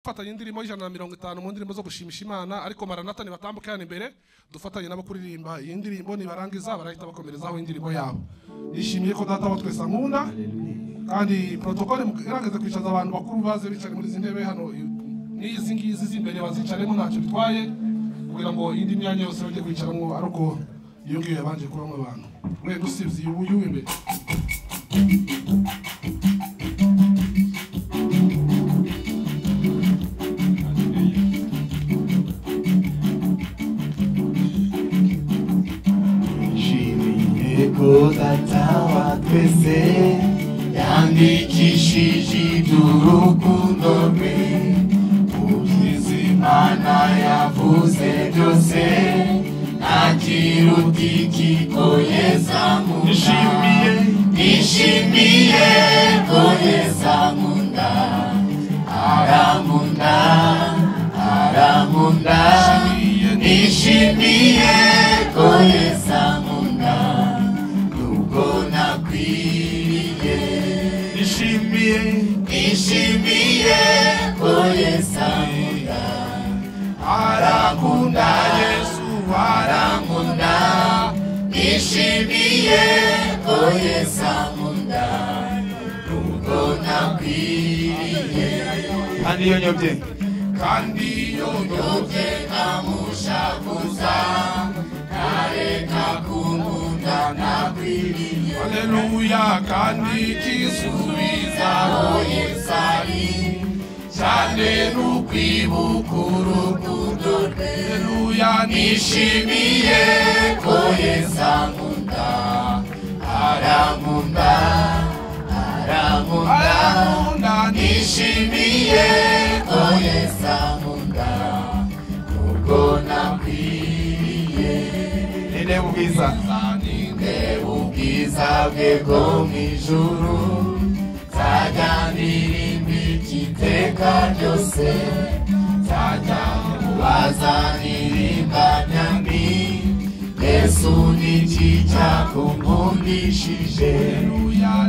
dufatanye indirimbo 150 mu ndirimbo zo gushimisha Imana ariko Maranatha ni batambukana imbere dufatanye nabo kuririmba iyi ndirimbo ni barangiza barahita bakomerezaho indirimbo yabo. Nishimiye ko data wa twese nkunda kandi protocole irangeze kwicaza abantu bakuru baze bicare muri zintebe hano n'izi ngizi z'imbere bazicaremo ntacyo bitwaye kugira ngo indi myanya yose bajye kwicaramo ariko iyo ngiyo yabanje kubamo abantu we dusibye uyu imbere. Data twese yandikishije iby'urukundo rwe ubwiza Imana yavuze byose ntakiruta ikiko Yesu ankunda nishimiye ko Yesu ankunda arankunda nishimiye ko Yesu ankunda nishimiye ko Yesu ankunda arankunda Yesu arankunda nishimiye ko Yesu ankunda nubwo nakwiriye kandi iyo nyobye nkamushakuza ntareka kunkunda nakwiriye. Haleluya kandi kisubizaho Yesu ari cyane n'ukwibuka urukundo rwe. Haleluya nishimiye ko Yesu ankunda arankunda nishimiye ko Yesu ankunda nubwo nakwiriye. Ninde ubwiza bwe bwo mw'ijuru nzajya ndirimba iteka ryose nzajya mubaza ndirimba nyambi Yesu niki cyakunkundishije.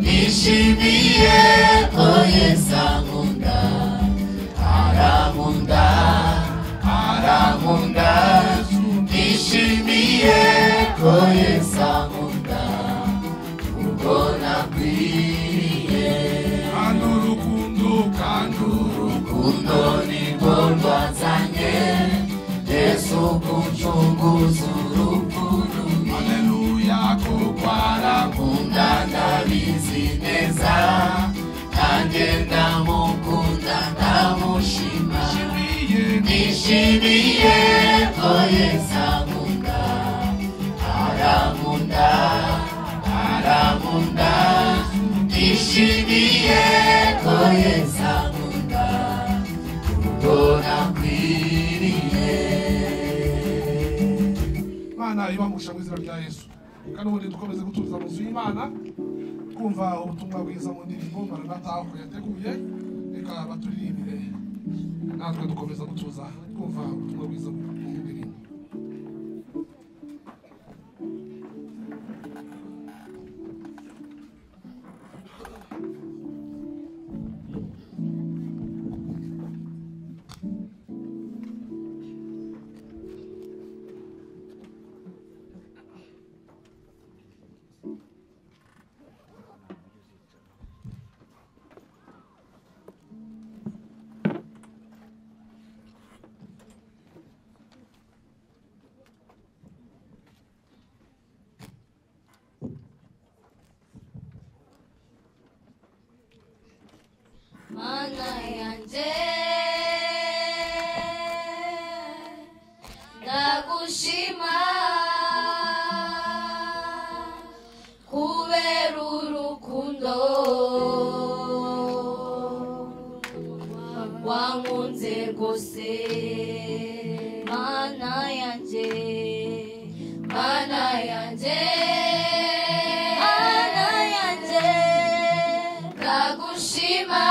Nishimiye ko Yesu ankunda arankunda nishimiye ko Yesu ankunda ubwo nakwiriye. kandi urukundo nirwo rwazanye Yesu kuncunguza urupfu rubi. Haleluya kuko arankunda ndabizi neza nanjye ndamukunda ndamushima. Nishimiye ko Yesu ankunda arankunda nishimiye ko Yesu ankunda ubwo nakwiriye. Imana ibamusha mu izina rya Yesu kandi ubundi dukomeze gutuza mu nzu y'Imana kumva ubutumwa bwiza mu ndirimbo Maranatha aho yateguye reka baturirimbire natwe dukomeza gutuza kumva ubutumwa bwiza mu ndirimbo. Mana yanje ndagushima kubera urukundo wankunze rwose. Mana yanje ndagushima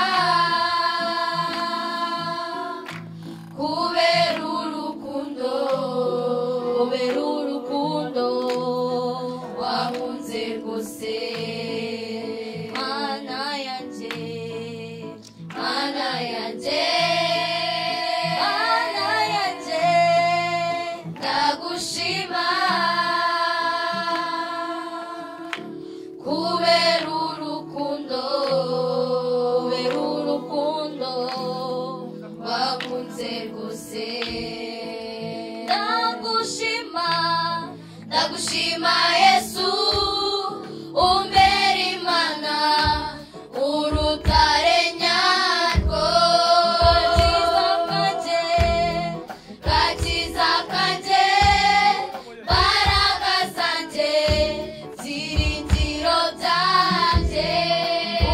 kubera urukundo wankunze rwose. Mana yanje ndagushima Yesu umbera Imana urutare nyarwo gakiza kanje mbaraga zanje byiringiro byanjye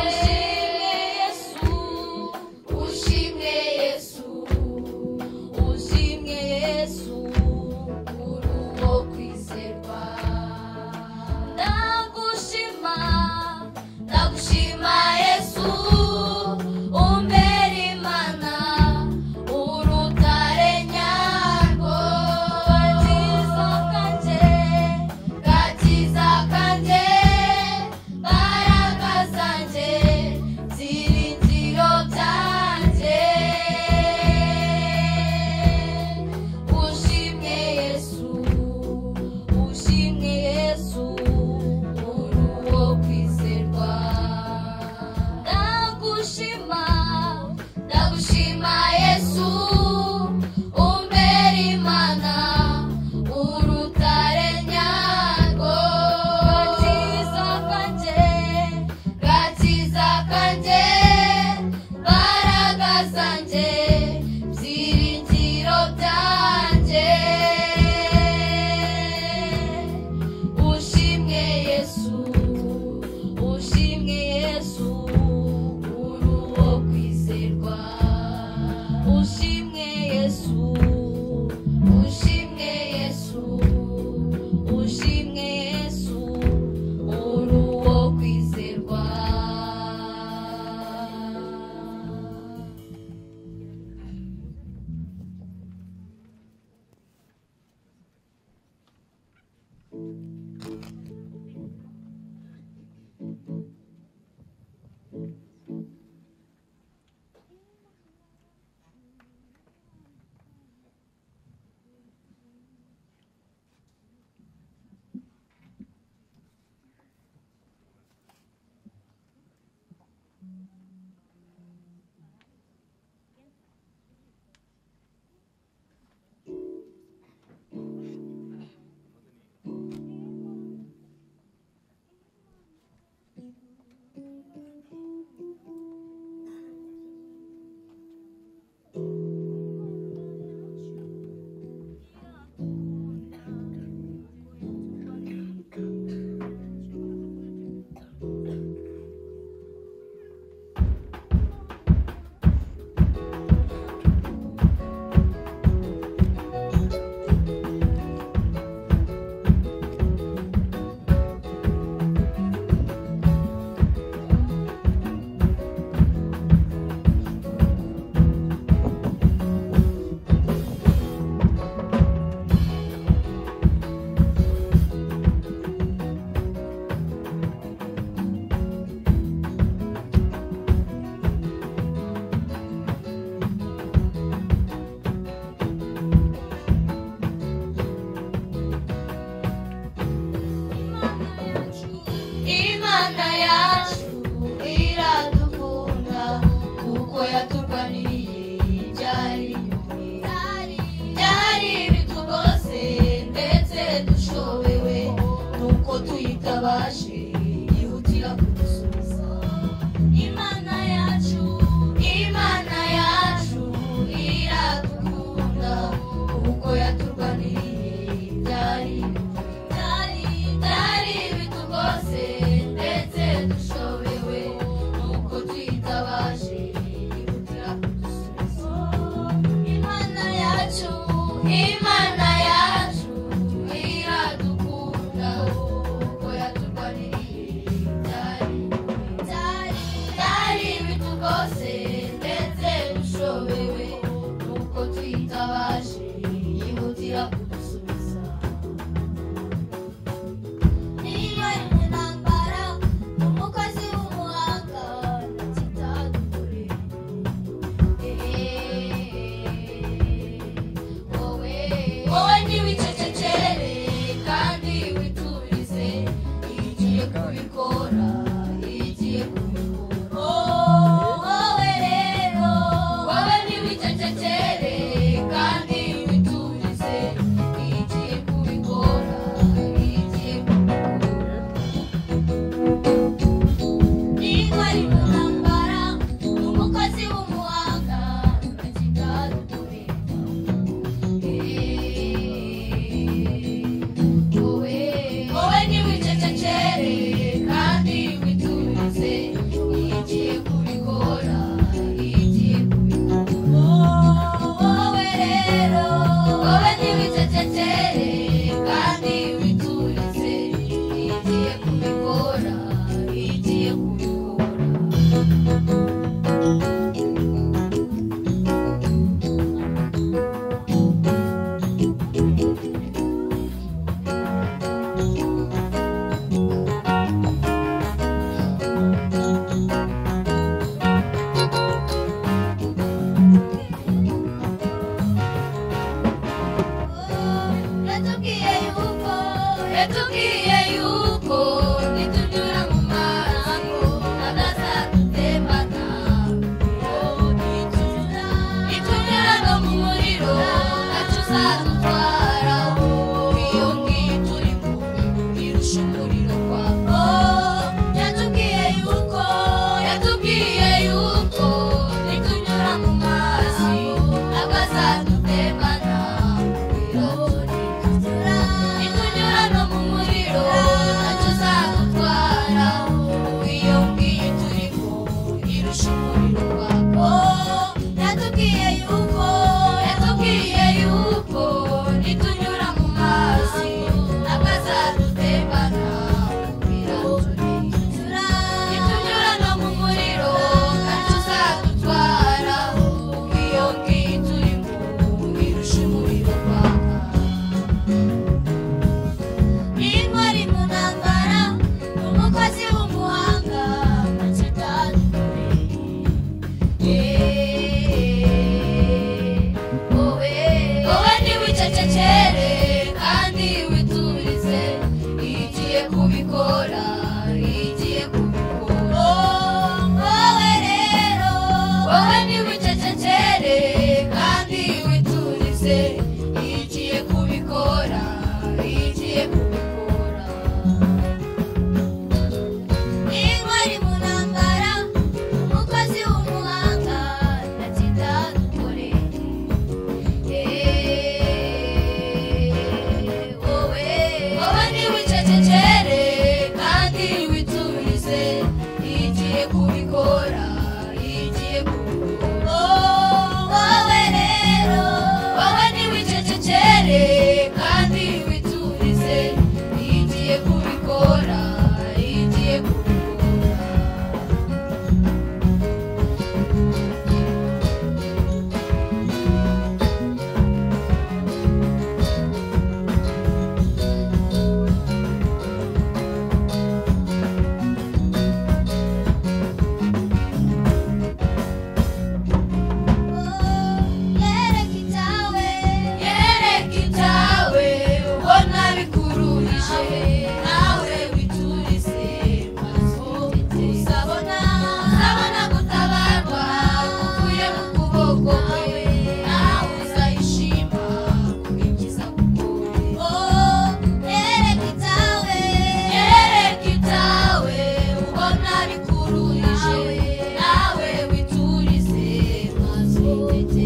ushimwe Yesu ushimwe Yesu uri uwo kwizerwa ndagushima Yesu umbera Imana urutare nyarwo gakiza kanje mbaraga zanje byiringiro byanjye ushimwe Yesu uri uwo kwizerwa ndagushima Yesu umbera Imana urutare nyarwo gakiza kanje mbaraga zanje byiringiro byanjye ushimwe Yesu uri uwo kwizerwa ushimwe Yesu uri uwo kwizerwa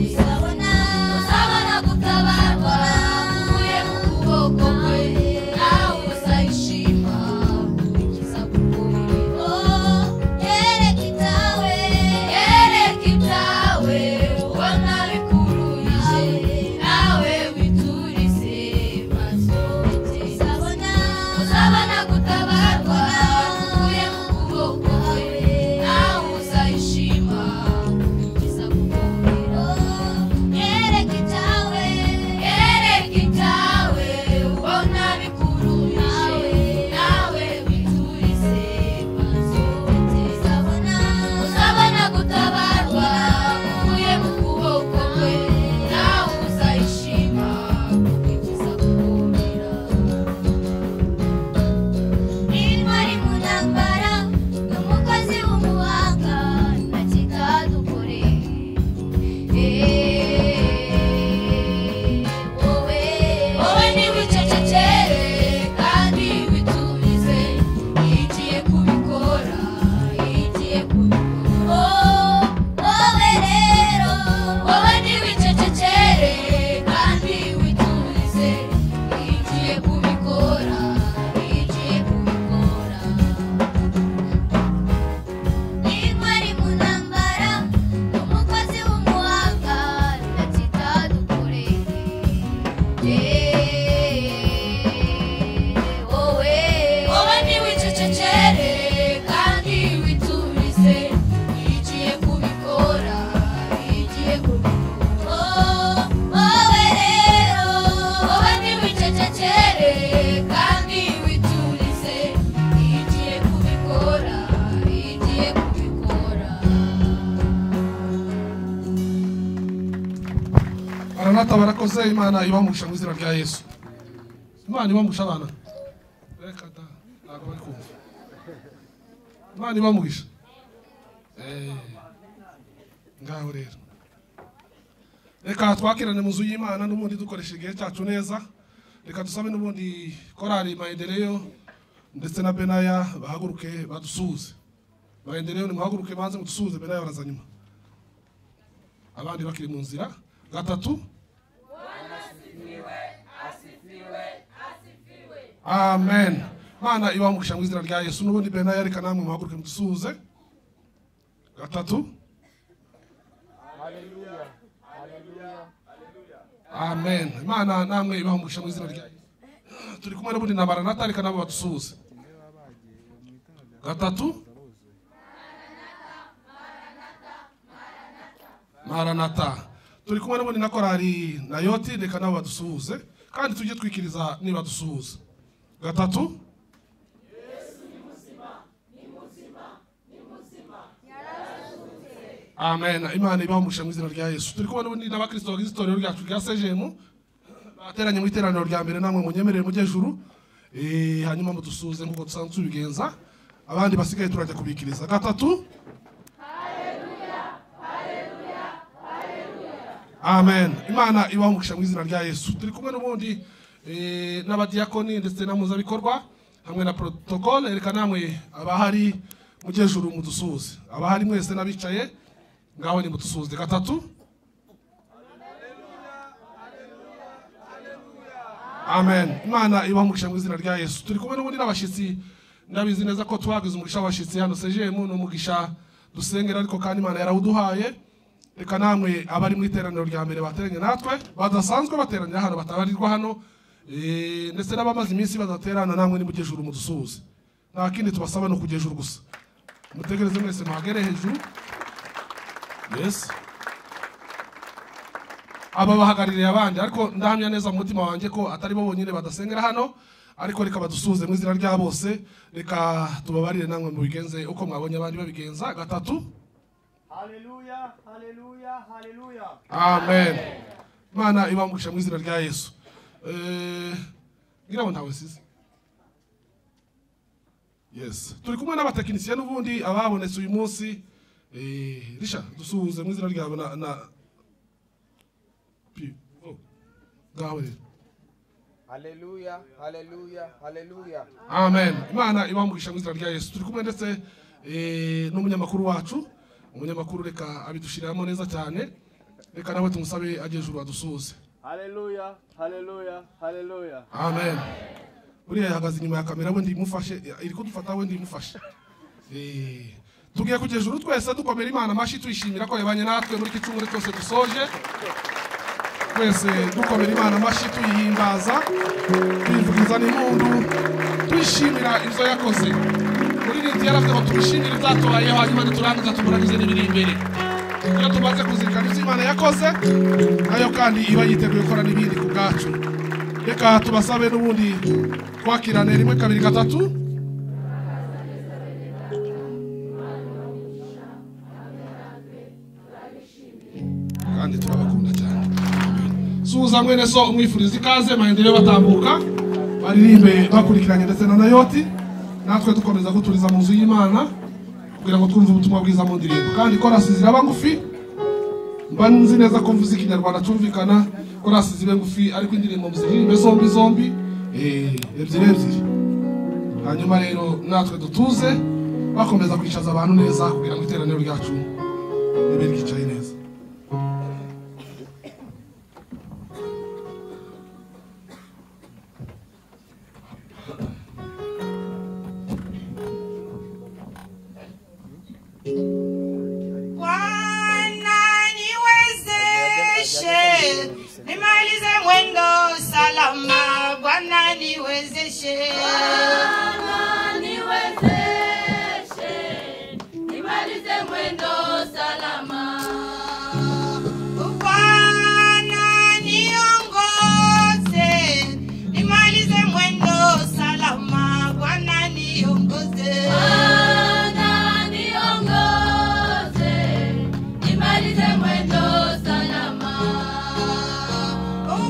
uzabona gutabarwa uvuye mu kuboko kwe nawe uzayishima ikiza kukurira yereka ibyawe ubona bikururije nawe witurize maze uzabona gutabarwa uvuye mu kuboko kwe nawe uzayishima ikiza kukurira yereka ibyawe ubona bikururije nawe witurize maze uzabona gutabarwa uvuye mu kuboko kwe nawe uzayishima ikiza kukurira intwari mu ntambara n'umukozi w'umuhanga wowe ntiwicecekere kandi witurize igiye kubikora wowe ntiwicecekere kandi witurize igiye kubikora intwari mu ntambara umukozi w'umuhanga wowe ntiwicecekere kandi witurize igiye kubikora wowe ntiwicecekere kandi witurize igiye kubikora Maranatha barakoze. Imana ibamugisha mu izina rya Yesu. Imana ibamugisha abana. Reka da ntabwo bari kumva. Imana ibamugisha. Ngaho rero. Reka twakirane mu nzu y'Imana n'ubundi dukoresha igihe cyacu neza. Reka dusabe n'ubundi korali Maendeleo ndetse na Benaya bahaguruke badusuhuze. Maendeleo ni muhaguruke banze mudusuhuze, Benaya baraza nyuma. Abandi bakiri mu nzira. Gatatu. Amen. Mana ibamugisha mu izina rya Yesu. N'ubundi Benaya reka namwe muhaguruke mudusuhuze. Gatatu. Amen. Imana namwe ibamugisha mu izina rya Yesu. Turi kumwe n'ubundi na Maranatha reka nabo badusuhuze. Gatatu. Maranatha. Turi kumwe n'ubundi na korali Nayoti reka nabo badusuhuze kandi tujye twikiriza niba dusuhuza. Gatatu. Amen. Imana ibamugisha mu izina rya Yesu. Turi kubona ubundi n'abakristo bagize itorero ryacu rya CGM bateranye mu iteraniro rya mbere, namwe munyemerere mu jejuru hanyuma mudusuhuze nk'uko dusanzwe tubigenza, abandi basigaye turajya kubikiriza. Gatatu. Amen. Imana ibamugisha mu izina rya Yesu. Turi kumwe n'ubundi n'abadiakoni ndetse na muzabikorwa hamwe na protocole. Reka namwe abahari mu jejuru mudusuhuze, abahari mwese nabicaye ngaho ni mudusuhuze. Gatatu. Amen. Imana ibamugisha mu izina rya Yesu. Turi kumwe n'ubundi n'abashitsi, ndabizi neza ko twagize umugisha w'abashitsi hano CGM, n'umugisha dusengera ariko kandi Imana yarawuduhaye. Reka namwe abari mu iteraniro rya mbere bateranye natwe badasanzwe bateranira hano batabarirwa hano ndetse n'abamaze iminsi badaterana, namwe ni mu jejuru mudusuhuze. Nta kindi tubasaba no kujejuru gusa. Mutegereze mwese muhagere hejuru. Yes. Aba bahagaririye abandi ariko ndahamya neza mu mutima wanjye ko atari bo bonyine badasengera hano, ariko reka badusuhuze mu izina rya bose. Reka tubabarire namwe mu bigenze uko mwabonye abandi babigenza. Gatatu. Haleluya, haleluya, haleluya. Amen. Mana ibamugisha mu izina rya Yesu. Ngira ngo ntawe size. Yes. Turi kumwe n'abatekinisiye n'ubundi ababonetse uyu munsi. Risha dusuhuze mu izina ryabo na gawe. Haleluya, haleluya, haleluya. Amen. Imana ibamugisha mu izina rya Yesu. Turi kumwe ndetse n'umunyamakuru wacu. Umunyamakuru reka abidushiriramo neza cyane. reka nawe tumusabe aje ijuru adusuze. Haleluya, haleluya, haleluya. Amen. Uriya yahagaze inyuma ya kamera we ndimufashe, iri kudufata we ndimufashe. Tugiye kugeza ijuru twese dukomera Imana amashi tuyishimira ko yabanye natwe muri kicumure cyose dusoje. Twese dukomera Imana amashi tuyihimbaza, tuyivugiza n'impundu, tuyishimira ibyo yakoze. Muri rindi yaravuze ngo tubishimire ibyatubayeho hanyuma turangiza tumurangize n'ibiri imbere. Iyo tumaze kuzirikana ibyo Imana yakoze, nayo kandi iba yiteguye gukora n'ibindi ku bwacu. Reka tubasabe n'ubundi twakirane 1 2 3. Kandi turabakunda cyane. Suza mwene so umwifuriza ikaze maendeleo batambuka baririmbe bakurikiranye ndetse na Nayoti, natwe dukomeza guturiza mu nzu y'Imana kugira ngo twumve ubutumwa bwiza mu ndirimbo. Kandi korasi ziraba ngufi, mba nzi neza ko mvuze ikinyarwanda cyumvikana, korasi zibe ngufi ariko indirimbo muzihimbe zombi ebyiri. Hanyuma rero natwe dutuze bakomeza kwicaza abantu neza kugira ngo iteraniro ryacu ribe ryicaye neza. Nimalize mwendo salama, Bwana niwezeshe. Bwana niwezeshe, nimalize mwendo salama. Bwana niongoze, nimalize mwendo salama, Bwana niongoze. Bwana niongoze, nimalize mwendo salama.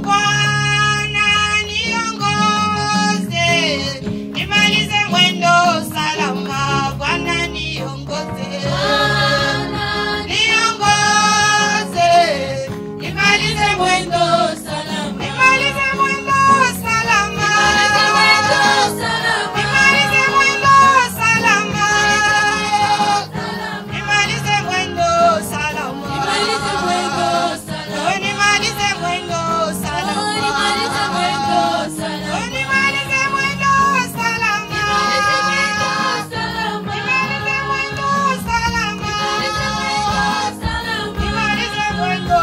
Bwana niongoze, nimalize mwendo salama, Bwana niongoze. Bwana Niongoze, nimalize mwendo salama. Nimalize mwendo salama. Nimalize mwendo salama. Nimalize mwendo salama. nimalize mwendo salama. Oh, nimalize mwendo salama. Nimalize mwendo salama. Oh, nimalize mwendo salama. Nimalize mwendo salama. Nimalize mwendo salama. Nimalize mwendo salama. Nimalize mwendo salama. Nimalize mwendo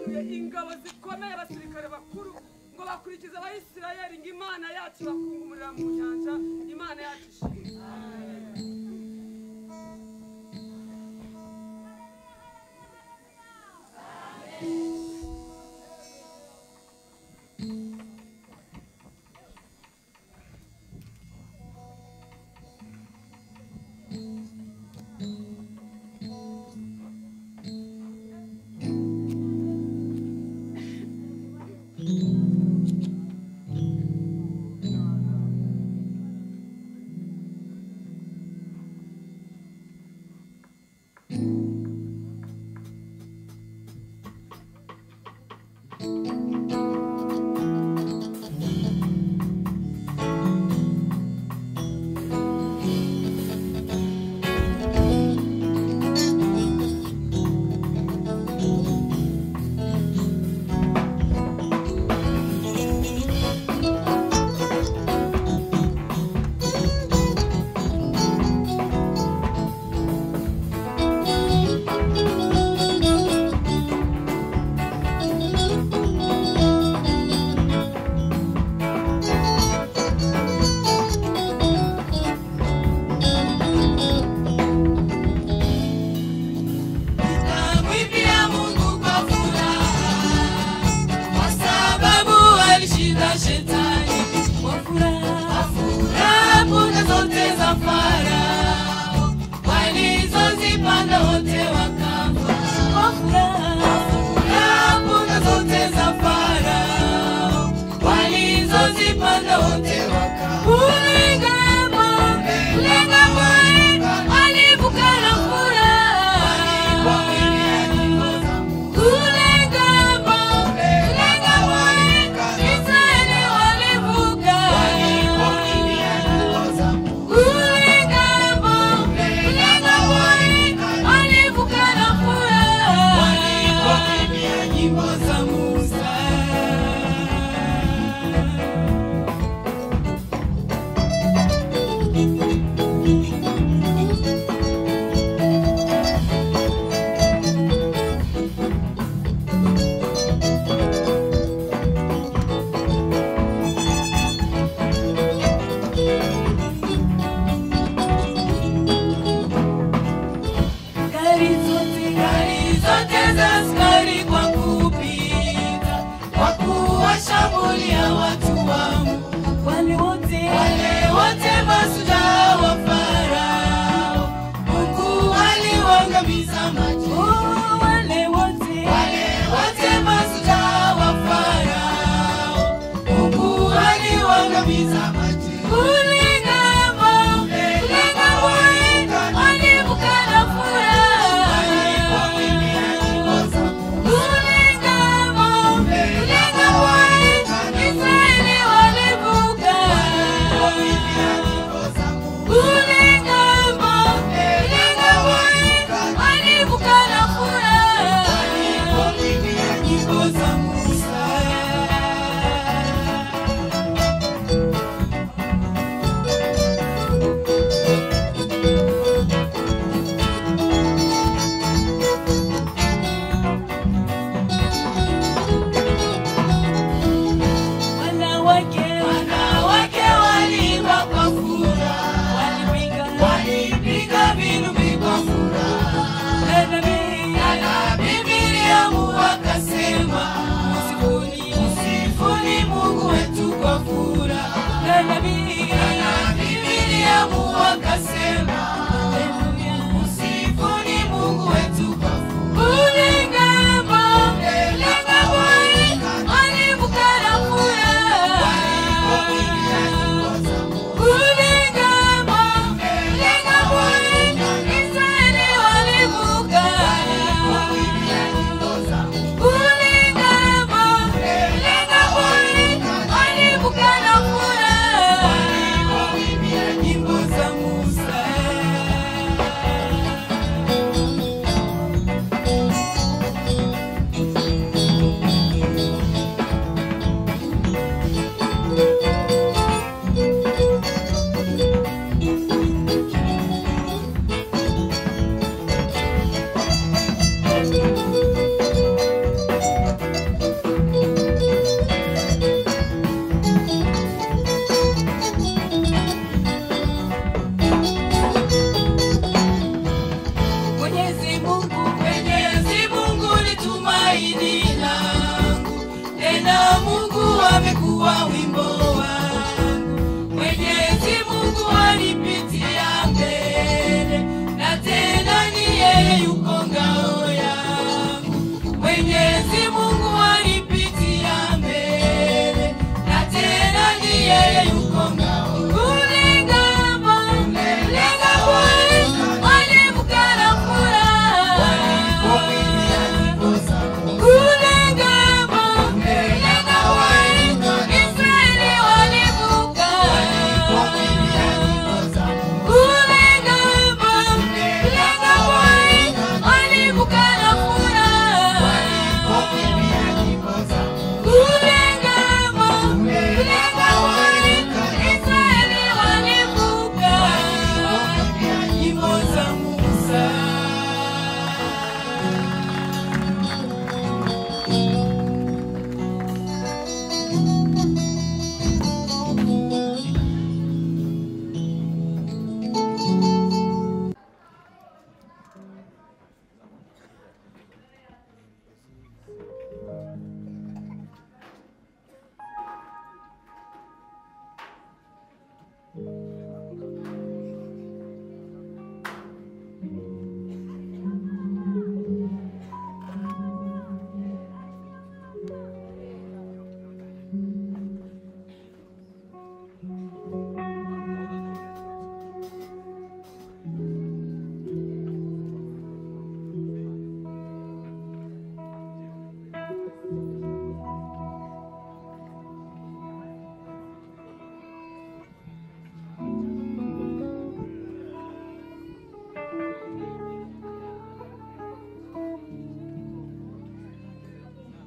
yamanuye ingabo zikomeye abasirikare bakuru ngo bakurikize abayisirayeli ngo imana yacu bakungumurira mu nyanja imana yacu ishimwe.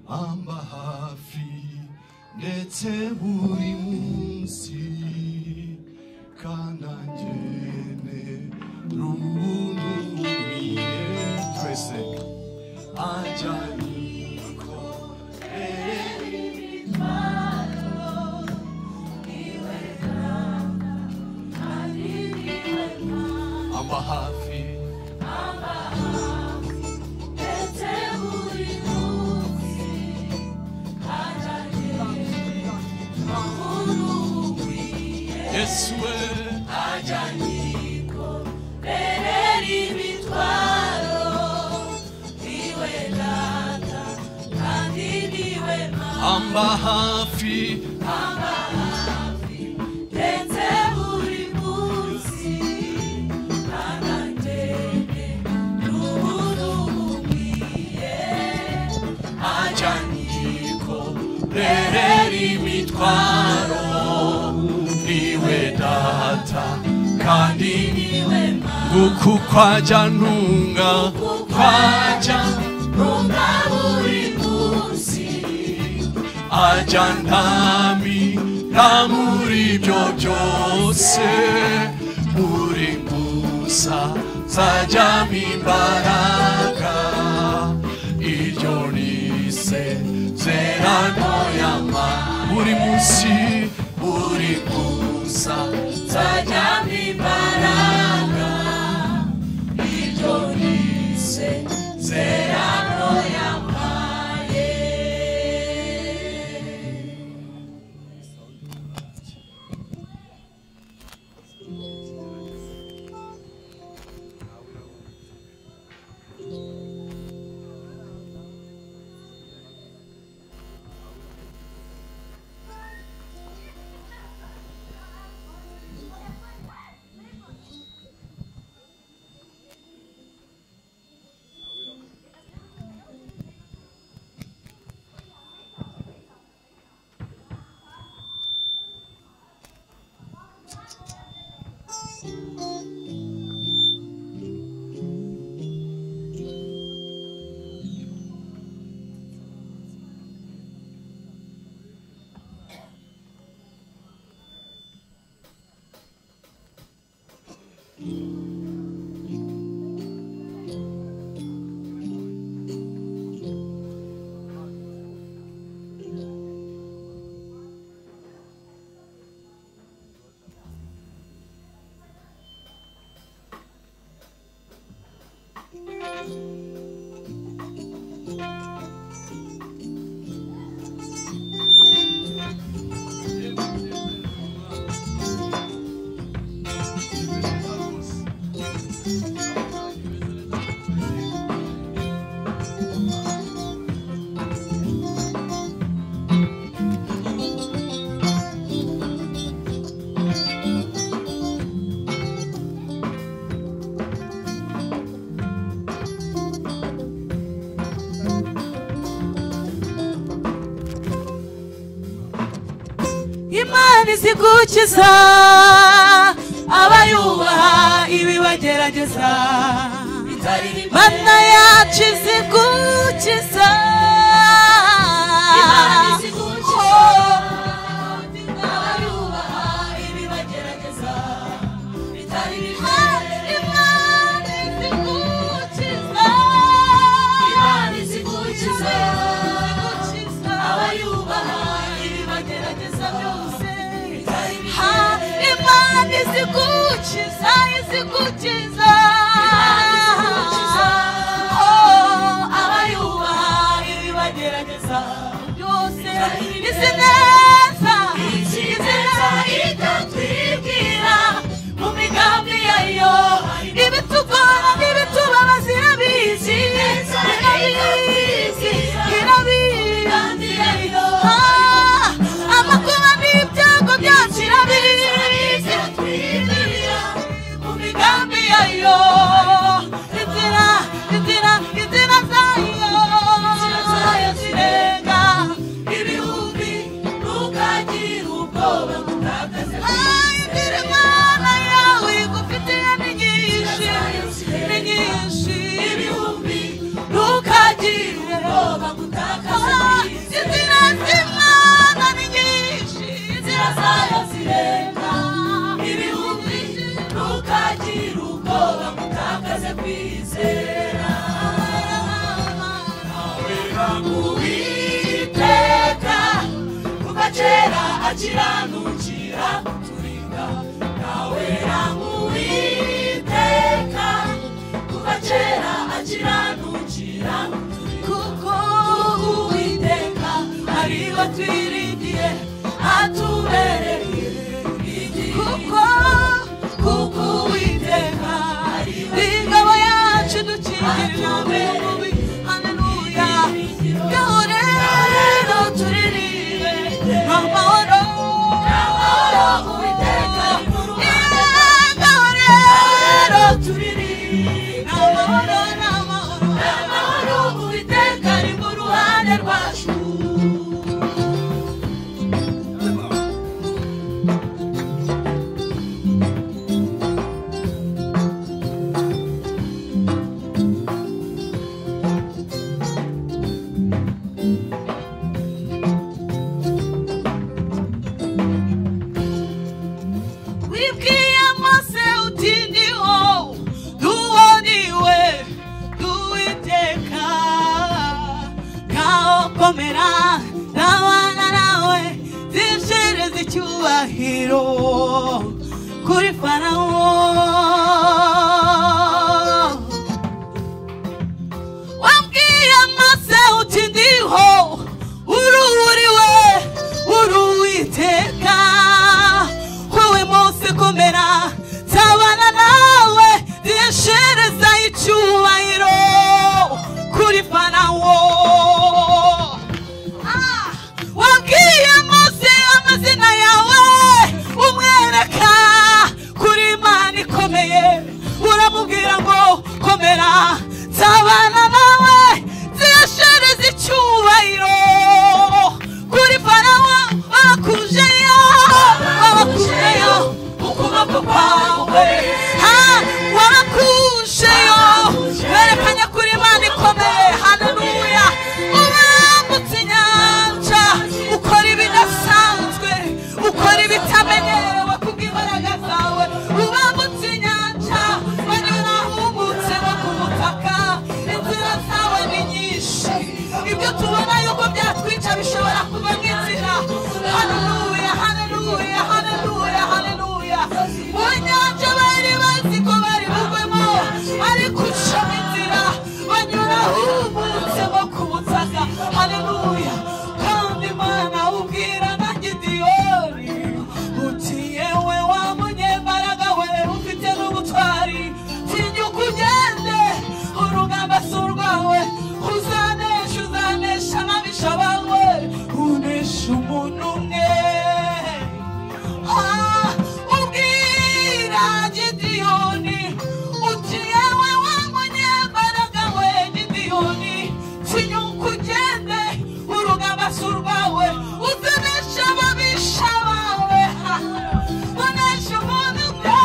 amba hafi ndetse buri munsi kanangene runumiye twese ajyaniko amba hafi ndetse buri munsi Yesu ajyaniko berera imitwaro niwe data kandi niwe mama amba hafi ndetse buri munsi kanangene n'ubuntu bukwiye ajyaniko berera imitwaro niwe data kandi niwe mama nguku kwajya ntunga kwajya ntunga buri munsi ajya ntamira muri byo byose muri gusa zajyamo imbaraga iryo nisezerano yama buri munsi buri gusa zajyamo imbaraga iryo nisezerano yampaye Imana izigukiza abayubaha ibibagerageza Mana yacu izigukiza Imana izigukiza abayubaha ibibagerageza Imana izigukiza Imana izigukiza abayubaha ibibagerageza byose Imana izigukiza izigukiza abayubaha ibibagerageza byose izi neza ikatwibwira mu migambi yayo ibitugora n'ibitubabaza irabizi irabizi amakuba n'ibyago byacu irabizi mu migambi yayo inzira zayo zirenga ibihumbi akiranukira turinda nawera Uwiteka kuva kera akiranukira kuko Uwiteka ariwe twiringiye atubereye kuko Uwiteka ingabo yacu dukingirira umubi haleluya ngaho rero turirimbe amahoro Uwiteka ari mu ruhande ngaho rero turirimbe amahoro Uwiteka ari mu ruhande rwacu kuri Farawo wambwiye maze uti ndiho ururiwe Uwiteka wowe Mose komera tabana nawe zishereza icyubahiro kuri Farawo wambwiye Mose amazina yawe umwereka kuri Imana ikomeye uramubwira ngo komera tabana nawe ziyashereza icyubahiro kuri Farawo bakujeyo ukuboko kwawe wabakujeyo werekanye kuri Imana ikomeye haleluya ubambutse inyanja ukora ibidasanzwe ukora ibitamenyerewe kubw'imbaraga zawe ubambutse inyanja banyura ahumutse no ku butaka inzira zawe ni nyinshi ibyo tubona yuko byatwica bishobora kuba nk'inzira haleluya haleluya haleluya haleluya mu nyanja bari bazi ko bari bugwemo ariko ucamo inzira banyura ahumutse no ku butaka haleluya kandi Imana ubwira na Gideyoni uti yewe wa munyembaraga we ufite n'ubutwari tinyuka ugende urugamba si urwawe uzanesha ababisha bawe unesha umuntu umwe ubwira Gideyoni uti yewe wa munyembaraga we Gideyoni tinyuka ugende urugamba si urwawe uzanesha ababisha bawe unesha umuntu umwe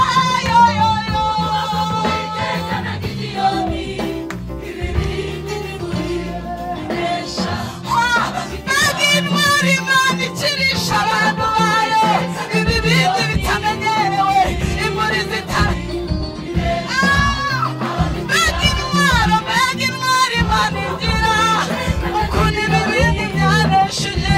Uwiteka na Gideyoni ibi biri muri nesha mbega intwari Imana ikirisha abantu bayo ibi bindi bitamenyerewe imuri zitari mbega intwari Imana igira ukuntu ibi bindi byanesheje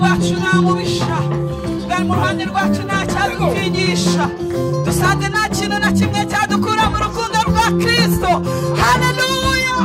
rwacu nta mubisha, bwari mu ruhande rwacu nta cyadutinyisha, dusanze nta kintu na kimwe cyadukura mu rukundo rwa Kristo. Haleluya.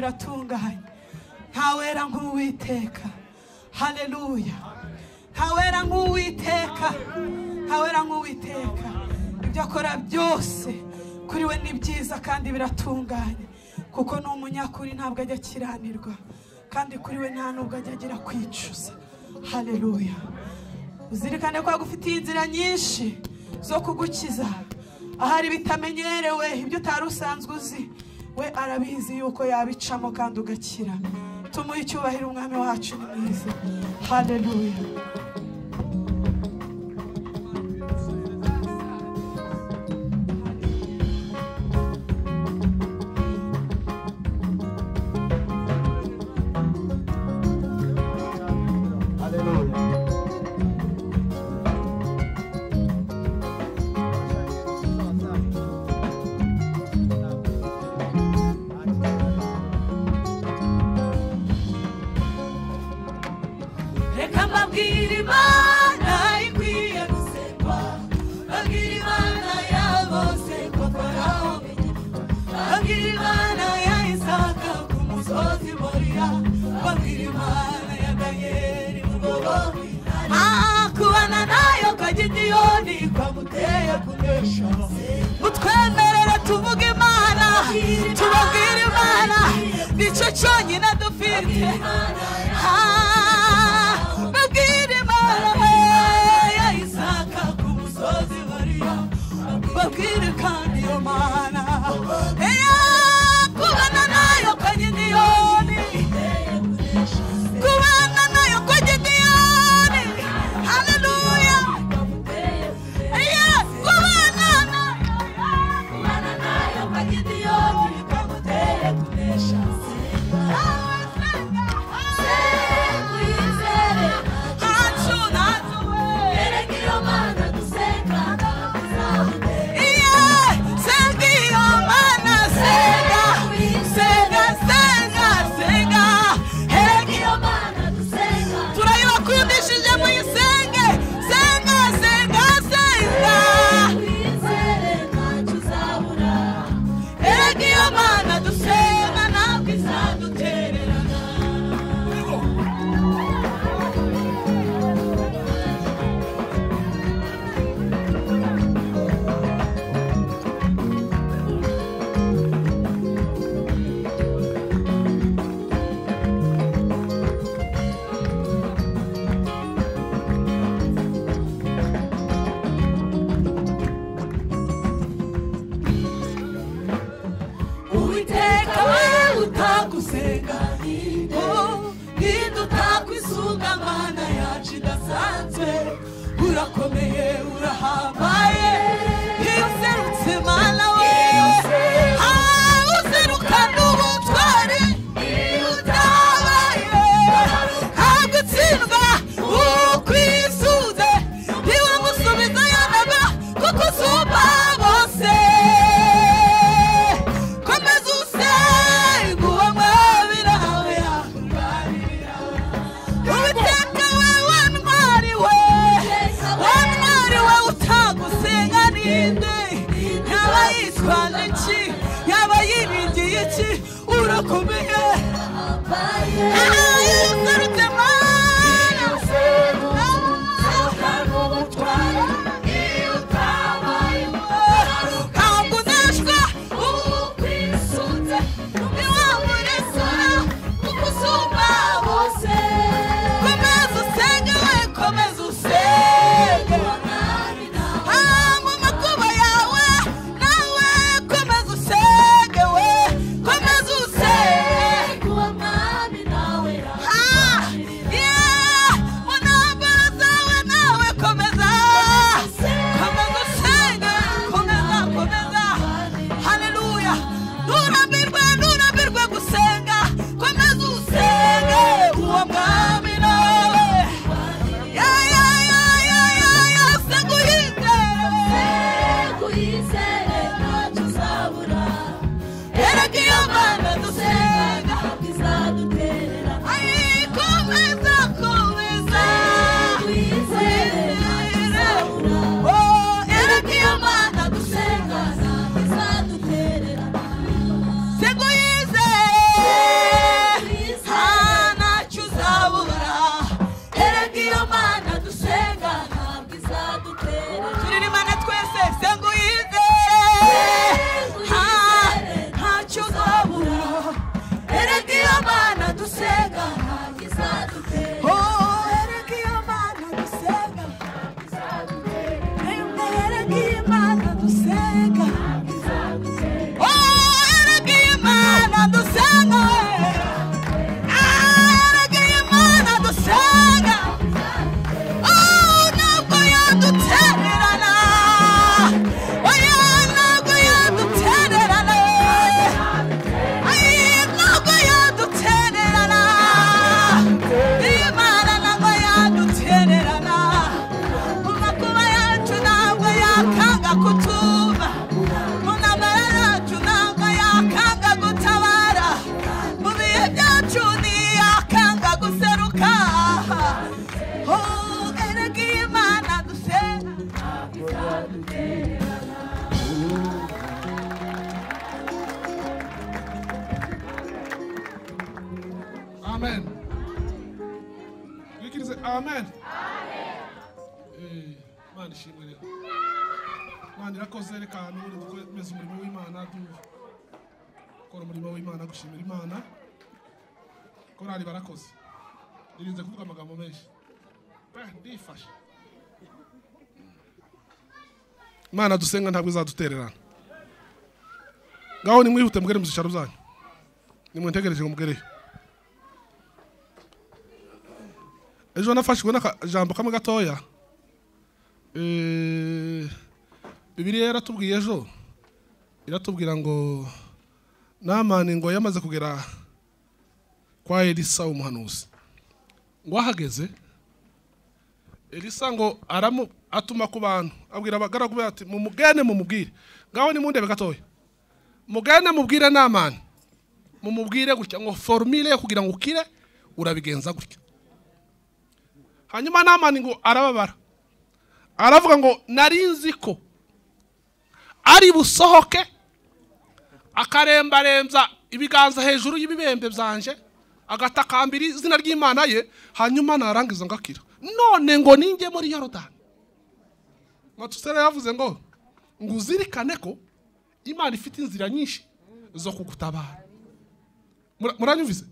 biratunganye. Ntawera nk'Uwiteka. Haleluya. Ntawera nk'Uwiteka. Ntawera nk'Uwiteka. Ibyo akora byose kuri we ni byiza kandi biratunganye, kuko ni umunyakuri, ntabwo ajya akiranirwa, kandi kuri we nta nubwo ajya agira kwicuza. Haleluya. Uzirikane ko agufitiye inzira nyinshi zo kugukiza, ahari bitamenyerewe, ibyo utari usanzwe uzi, we arabizi yuko yabicamo kandi ugakira. Tumuhe icyubahiro umwami wacu ni mwiza. Haleluya. Mutwemerera tuvuge Imana, tubabwire Imana, nicyo cyonyine dufite. Babwire Imana ya Isaka ku musozi Moriya, babwire kandi iyo Mana kubana nayo kwa Gideyoni, kubana nayo kwa Gideyoni. Haleluya. Urakomeye, urahambaye, iyo userutse Mana we, uzirukana ubutwari, iyo utabaye ntabwo utsindwa, ukwisuze ntiwamusubiza yana yitwaza iki yaba yiringiye iki urakomeye userutse mana ntabwo uneshwa ukwisunze ntiwamuresa kuko usumba bose komeza usenge we komeza usenge mu makuba yawe nawe komeza usenge we komeza usenge mu ntambara zawe nawe komeza usenge komeza haleluya nturambirwe gusenga komeza usenge uwo mwami nawe seguyizere ntacyo uzabura erega iyo mana dusenga izaduterera komeza erega iyo mana dusenga izaduterera seguyizere ntacyo uzabura erega iyo mana dusenga ntabwo izaduterera turirimana twese seguyizere ntacyo uzabura erega iyo mana dusenga ntabwo izaduterera erega iyo mana dusenga erega iyo mana dusenga erega iyo mana dusenga erega iyo mana dusenga ntabwo yadutererana oya ntabwo yadutererana ntabwo yadutererana imana ntabwo yadutererana mu makuba yacu ntabwo yakanga kutuba mu ntambara yacu ntabwo yakanga gutabara mu bihe byacu ntiyakanga guseruka erega imana dusenga Amen. Wikirize amen. Mana ishimwe rero. Mana irakoze reka n'ubundi dukomeze umurimo w'Imana dukora umurimo w'Imana gushimira Imana. Korali barakoze. Nirinze kuvuga amagambo menshi. Ndifashe. Imana dusenga ntabwo izadutererana. Ngaho nimwihute mugere mu zicaro zanyu. Nimwentegereje ngo mugereyo. Ejo nafashwe n'akajambo kamwe gatoya. Bibiliya yaratubwiye ejo iratubwira ngo Namani ngo yamaze kugera kwa Elisa umuhanuzi. Ngo ahageze Elisa ngo atuma ku bantu abwira abagaragu be ati mumugene mumubwire. Ngaho nimundebe gatoya. Mugene mubwire Namani. Mumubwire gutya ngo formule yo kugira ngo ukire urabigenza gutya. Hanyuma Namani ngo arababara. Aravuga ngo narinzi ko ari busohoke akarembaremza ibiganza hejuru y'ibibembe byanje agatakambira izina ry'Imana ye hanyuma narangiza ngakira. None ngo ninge muri Yorodani. Matusere yavuze ngo uzirikane ko Imana ifite inzira nyinshi zo kugutabara. Muranyumvise?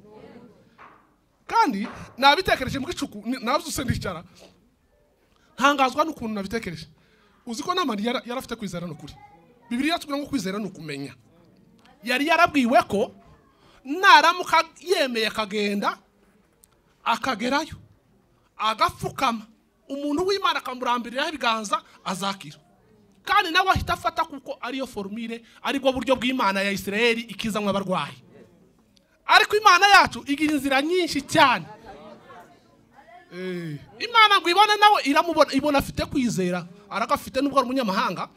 Kandi nabitekereje mu gicuku navyuse ndicara. Ntangazwa n'ukuntu nabitekereje. Uzi ko Namani yarafite kwizera n'ukuri. Bibiliya tubwira ngo kwizera n'ukumenya. Yari yarabwiwe ko naramuka yemeye akagenda akagerayo agapfukama umuntu w'Imana akamurambiriraho ibiganza azakira. Kandi nawe ahita afata kuko ariyo formule aribwo buryo bw'Imana ya Isirayeli ikizamwe abarwayi. Ariko Imana yacu igira inzira nyinshi cyane. Imana ngo ibone nawe iramubona ibona afite kwizera aragafite nubwo ari umunyamahanga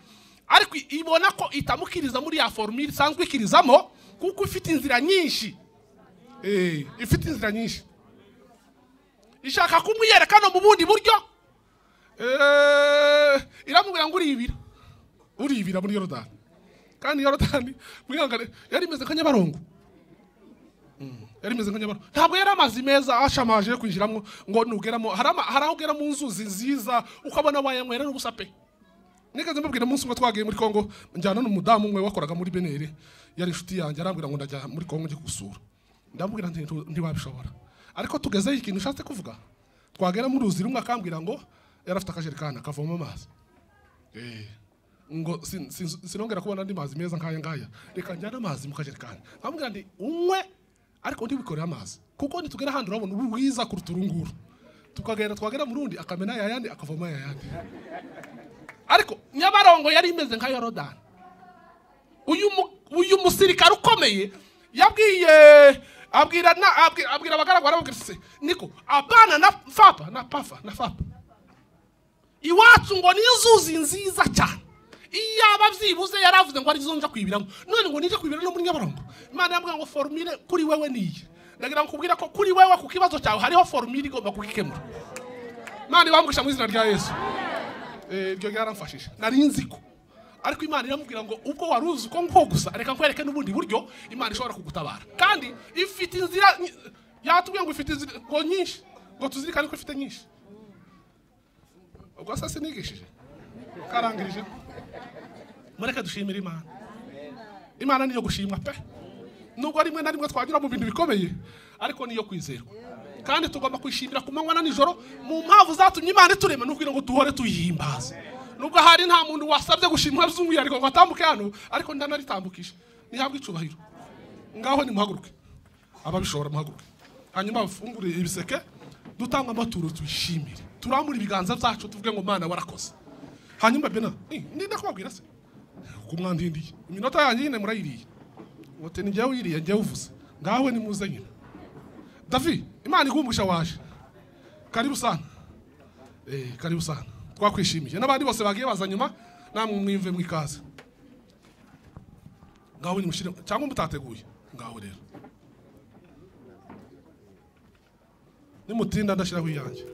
ariko ibona ko itamukiriza muri ya formule isanzwe ikirizamo kuko ifite inzira nyinshi. Ifite inzira nyinshi. Ishaka kumwiyereka no mu bundi buryo. Iramubwira ngo uribira muri Yorodani. kandi Yorodani mwihangane yari imeze nka Nyabarongo. Yari imeze nka Nyabarongo. Ntabwo yari amazi meza ashamaje yo kwinjiramo ngo nugeramo harahugera mu nzuzi nziza ukabona wayanywera n'ubusa pe. Nikaze mbabwira umunsi umwe twagiye muri Kongo njyana n'umudamu umwe wakoraga muri Benere yari inshuti yanjye arambwira ngo ndajya muri Kongo nje gusura. Ndamubwira nti wabishobora. Ariko tugezeyo ikintu ushatse kuvuga. Twagera mu ruzi rumwe akambwira ngo yarafite akajerikana kavoma amazi. Ngo sinongera kubona andi mazi meza nkaya ngaya. Reka njyana amazi mu kajerikana. Nkambwira ndi umwe ariko ndibikorera amazi. Kuko nitugera handi urabona ubwiza kuruturunguru. Tukagenda twagera mu rundi akamena yayandi akavoma yayandi. Ariko Nyabarongo yari imeze nka Yorodani. Uyu musirikare ukomeye yabwiye abwira abagaragara ababwira niko abana na papa iwacu ngo nizuzi nziza cyane iyo abavyibuze yaravuze ngo ari zonja kwibiramo none ngo nije kwibira no muri Nyabarongo Imana yambwira ngo formule kuri wewe niye ndagira nkubwira ko kuri wewe ku kibazo cyawe hariho formule igomba kugikemura Imana ibamwisha mu izina rya Yesu ibyo yaramfashije nari nziko ariko Imana iramubwira ngo ubwo waruzi uko nko gusa reka nkwereke n'ubundi buryo Imana ishobora kugutabara kandi ifite inzira yatubwiye ngo ifite inzira ngo nyinshi ngo tuzirikane ko ifite nyinshi ubwo sasa nigishije karangirije mureke dushimira Imana niyo gushimwa pe nubwo rimwe na rimwe twagira mu bintu bikomeye ariko niyo kwizerwa kandi tugomba kwishimira ku manywa na nijoro mu mpamvu zatumye Imana iturema no kugira ngo duhore tuyihimbaza nubwo hari nta muntu wasabye gushimwa by'umwihariko ariko ngo atambuke hano ariko ndanaritambukiye nihabwe icubahiro ngaho nimuhaguruke ababishobora muhaguruke hanyuma bafungure ibiseke dutanga amaturo tuyishimire turambura ibiganza byacu tuvuge ngo Mana warakoze hanyuma bena ndinda kubabwira se kumwandindiye iminota yanjye nyine murayiriye wote njye wiriye njye uvuze ngaho ni muze nyine David Imana igumbusha waje karibu sana karibu sana twakwishimiye n'abandi bose bagiye baza nyuma namwe mwimve mwikaza ngaho ni mushire cyangwa mutateguye ngaho rero nimutinda ndashiraho iyanjye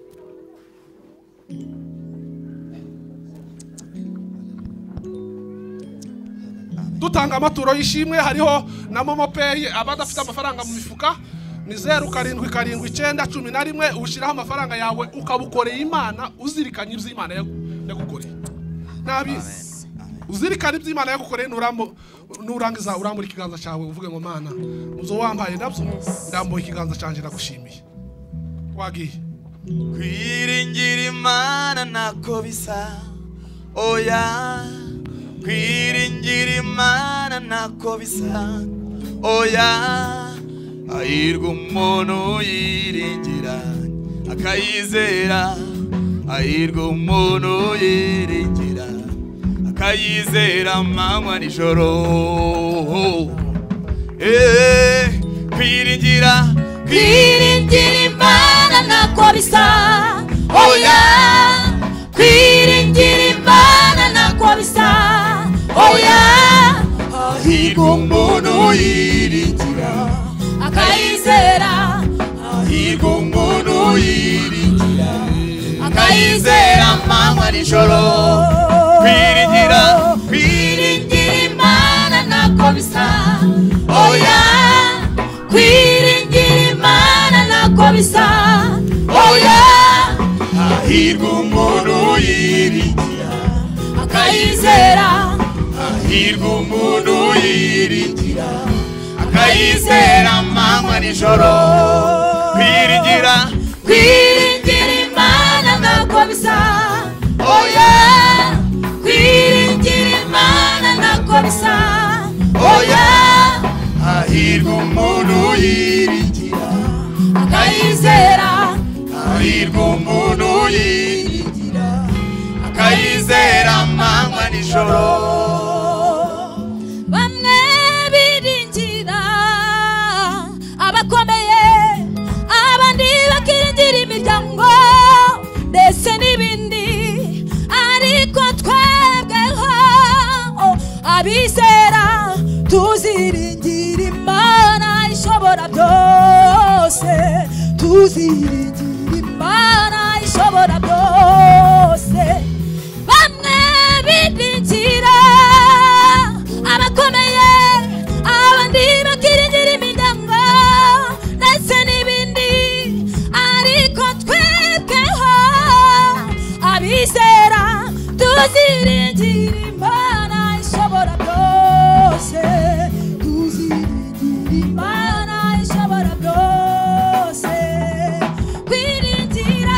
dutanga amaturo yishimwe hariho na Momo Pay abadafite amafaranga mu mifuka ni 077911 ushiraho amafaranga yawe ukabukoreye Imana uzirikanye ibyo Imana yagukoreye nabi uzirikanye ibyo Imana yagukoreye nurangiza urambura ikiganza cyawe uvuge ngo Mana uzo wambaye nabyo ndambuye ikiganza cyanjye nagushimiye wagiye kwiringira Imana nako bisa oya kwiringira Imana nako bisa oya ahirwa umuntu yiringira akayizera ahirwa umuntu yiringira akayizera amanywa nijoro kwiringira Imana nako bisa oya kwiringira Imana nako bisa oya ahirwa umuntu yiringira akayizera ahirwa umuntu yiringira akayizera amanywa nijoro kwiringira Imana nako bisa oya kwiringira Imana nako bisa oya ahirwa umuntu yiringira akayizera ahirwa umuntu yiringira akayizera amanywa nijoro kwiringira Imana nako bisa oya kwiringira Imana nako bisa oya ahirwa umuntu yiringira akayizera ahirwa umuntu yiringira akayizera amanywa nijoro bamwe biringira abakomeye abandi bakiringira imiryango ndetse n'ibindi ariko twebweho abizera tuziringira Imana ishobora byose tuziringira Imana ishobora byose bamwe biringira abakomeye turaziringira Imana ishobora byose, tuziringira Imana ishobora byose, kwiringira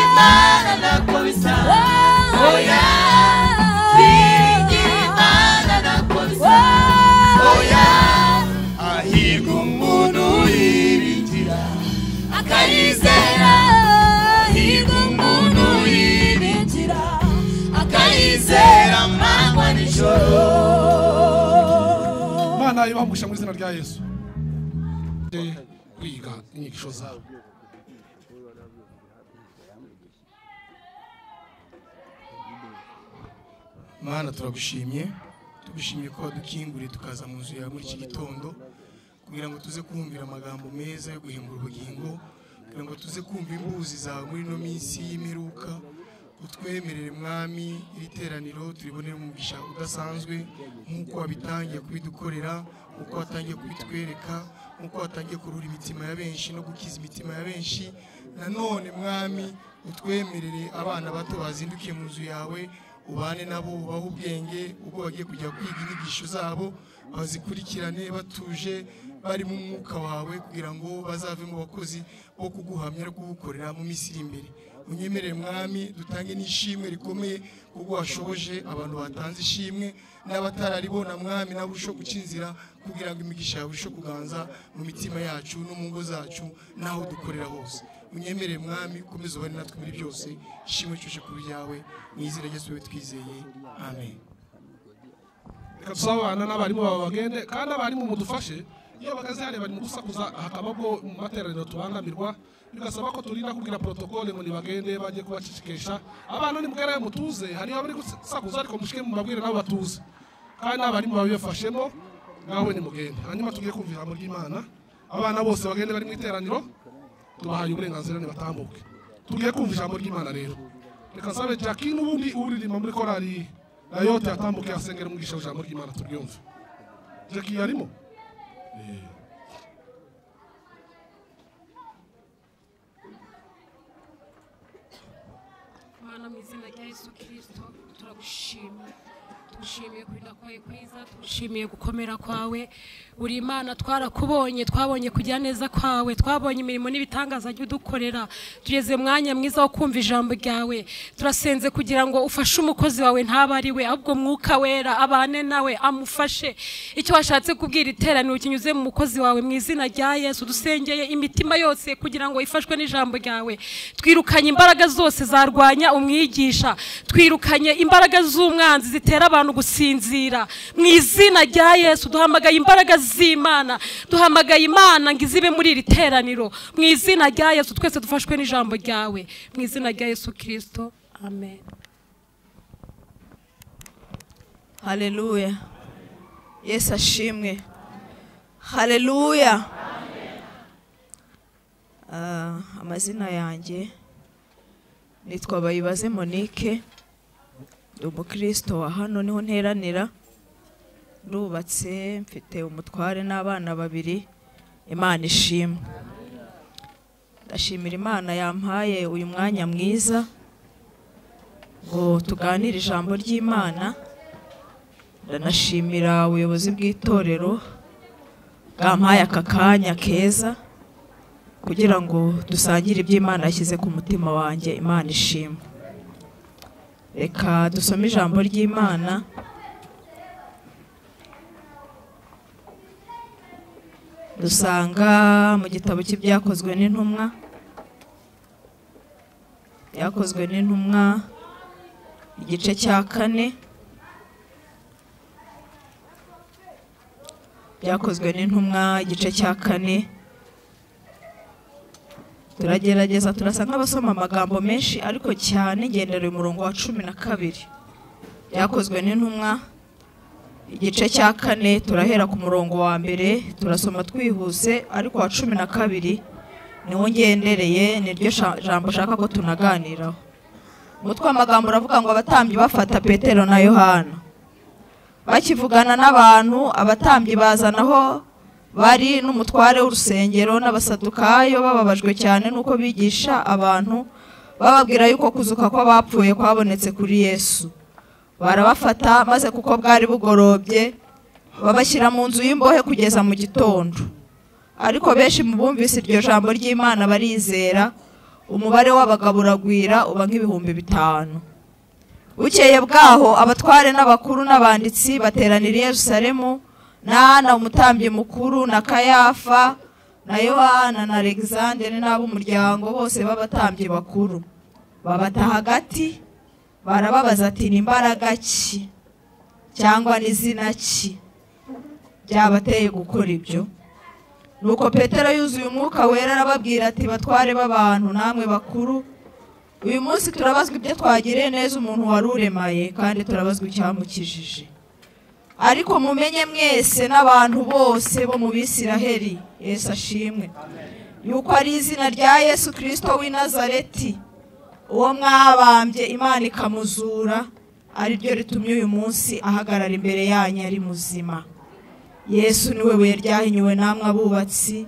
Imana nako bisa oya kwiringira Imana nako bisa oya ahirwa umuntu yiringira akayizera ahirwa umuntu yiringira akayizera amanywa n'ijoro. Mana ibamusha mu izina rya Yesu. Kwiga inyigisho zawe. Mana turagushimye ko wadukinguriye tukaza mu nzu yawe muri iki gitondo kugira ngo tuze kumvira amagambo meza yo guhindura ubugingo, kugira ngo tuze kumva imbuzi zawe muri no minsi y'imperuka. Utwemerere mwami iri teraniro turibonera umugisha udasanzwe nk'uko wabitangiye kubidukorera, nk'uko watangiye kubitwereka, nk'uko watangiye kurura imitima ya benshi no gukiza imitima ya benshi. Nanone mwami utwemerere abana bato bazindukiye mu nzu yawe ubane nabo, ubahe ubwenge ubwo bagiye kujya kwiga inyigisho zabo, bazikurikirane batuje bari mu mwuka wawe, kugira ngo bazave mu bakozi bo kuguhamya no kugukorera mu minsi iri imbere. Unyemerere mwami dutange n'ishimwe rikomeye kuko washoboje abantu batanze ishimwe n'abatararibona mwami nabo usho guca inzira kugira ngo imigisha yawe isho kuganza mu mitima yacu no mu ngo zacu naho dukorera hose. Unyemerere mwami ukomeze ubane natwe muri byose, ishimwe cyuje ku byawe mu izina rya Yesu twizeye, amen. Reka dusabana n'abarimu baba bagende, kandi abarimu mudufashe iyo bagaze hariya bari mu gusakuza hakababwo mu materaniro tubangamirwa, bigasaba ko turinda kugira protokole ngo nibagende bajye kubacecekesha. Abana ni mugere mutuze, hariyo abari gusakuza ariko mushike mu babwire nabo batuze, kandi n'abarimu babifashemo ngaho ni mugende. Hanyuma tugiye kumva ijambo ry'Imana, abana bose bagende bari mu iteraniro tubahaye uburenganzira nibatambuke. Tugiye kumva ijambo ry'Imana rero. Reka nsabe Jackie n'ubundi uririmba muri korali Rayote atambuke asengera umugisha w'ijambo ry'Imana turyumve. Jackie yarimo? Mana mu izina rya Yesu Kristo turagushimye, tugushimiye kurinda kwawe kwiza, tugushimiye gukomera kwawe. Uri Imana, twarakubonye, twabonye kujya neza kwawe, twabonye imirimo n'ibitangaza jya udukorera. Tugeze mwanya mwiza wo kumva ijambo ryawe, turasenze kugira ngo ufashe umukozi wawe ntaba ari we, ahubwo Mwuka Wera abane nawe amufashe. Icyo washatse kubwira iteraniro kinyuze mu mukozi wawe mu izina rya Yesu. Dusengeye imitima yose kugira ngo ifashwe n'ijambo ryawe. Twirukanye imbaraga zose zarwanya umwigisha, twirukanye imbaraga z'umwanzi zitera abantu gusinzira. Mu izina rya Yesu duhamagaye imbaraga z'Imana, duhamagaye Imana ngo izibe muri iri teraniro. Mu izina rya Yesu twese dufashwe n'ijambo ryawe, mu izina rya Yesu Kristo, amen. Haleluya. Yesu ashimwe. Haleluya. Amazina yanjye nitwa Bayibaze Monique, ndi umukristo wa hano niho nteranira, ndubatse mfite umutware n'abana babiri. Imana ishimwe. Ndashimira Imana yampaye uyu mwanya mwiza ngo tuganire ijambo ry'Imana. Ndanashimira ubuyobozi bw'itorero bwampaye aka kanya keza kugira ngo dusangire iby'Imana yashyize ku mutima wanjye. Imana ishimwe. Reka dusome ijambo ry'Imana dusanga mu gitabo cy'ibyakozwe n'intumwa, byakozwe n'intumwa igice cya 4, byakozwe n'intumwa igice cya 4. Turagerageza turasa nk'abasoma amagambo menshi ariko cyane ngendera umurongo wa 12. Byakozwe n'intumwa igice cya 4 turahera ku murongo wa mbere, turasoma twihuse ariko wa 12 niho ngendereye, niryo jambo shaka ko tunaganiraho. Umutwe w'amagambo uravuga ngo abatambyi bafata Petero na Yohana bakivugana n'abantu. Abatambyi bazanaho bari n'umutware w'urusengero n'abasadukayo bababajwe cyane nuko bigisha abantu bababwira yuko kuzuka kw'abapfuye kwabonetse kuri Yesu. Barabafata maze kuko bwari bugorobye babashyira mu nzu y'imbohe kugeza mu gitondo. Ariko benshi mu bumvise iryo jambo ry'Imana barizera, umubare w'abagabo uragwira uba nk'ibihumbi 5. Bukeye bwaho abatware n'abakuru n'abanditsi bateranira i Yerusalemu, na Ana umutambyi mukuru na Kayafa na Yohana na Alexandre n'ab'umuryango bose b'abatambyi bakuru. Babata hagati barababaza ati ni imbaraga ki cyangwa n'izina ki byabateye gukora ibyo? Nuko Petero yuzuye umwuka wera arababwira ati batware b'abantu namwe bakuru, uyu munsi turabazwa ibyo twagiriye neza umuntu wari uremaye, kandi turabazwa icyamukijije. Ariko mumenye mwese n'abantu bose bo mu Bisiraheli, Yesu ashimwe, yuko ari izina rya Yesu Kristo w'i Nazareti, uwo mwabambye Imana ikamuzura, ari ryo ritumye uyu munsi ahagarara imbere yanyu ari muzima. Yesu niwe buye ryahinyuwe namwe abubatsi,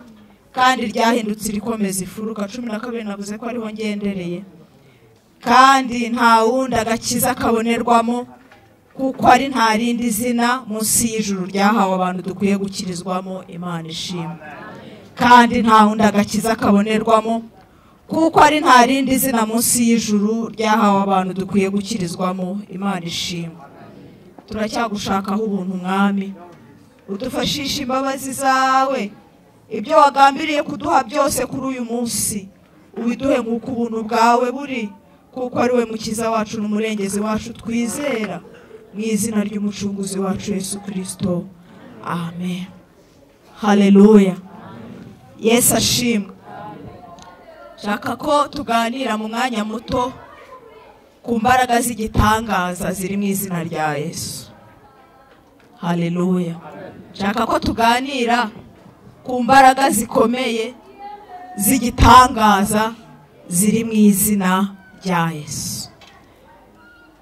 kandi ryahindutse irikomeza ifuruka. 12 navuze ko ariho ngendereye. Kandi nta wundi agakiza kabonerwamo, kuko ari nta rindi zina munsi y'ijuru ryahawe abantu dukwiye gukirizwamo. Imana ishimwe. Kandi nta wundi agakiza kabonerwamo, kuko ari nta rindi zina munsi y'ijuru ryahawe abantu dukwiye gukirizwamo. Imana ishimwe. Turacyagushakaho ubuntu mwami, udufashisha imbabazi zawe, ibyo wagambiriye kuduha byose kuri uyu munsi ubiduhe nk'uko ubuntu bwawe buri, kuko ari we mukiza wacu n'umurengezi wacu twizera, mu izina ry'umucunguzi wacu Yesu Kristo. Amen. Haleluya. Yesu ashimwe. Shaka ko tuganira mu mwanya muto ku mbaraga z'igitangaza ziri mu izina rya Yesu. Haleluya. Shaka ko tuganira ku mbaraga zikomeye z'igitangaza ziri mu izina rya Yesu.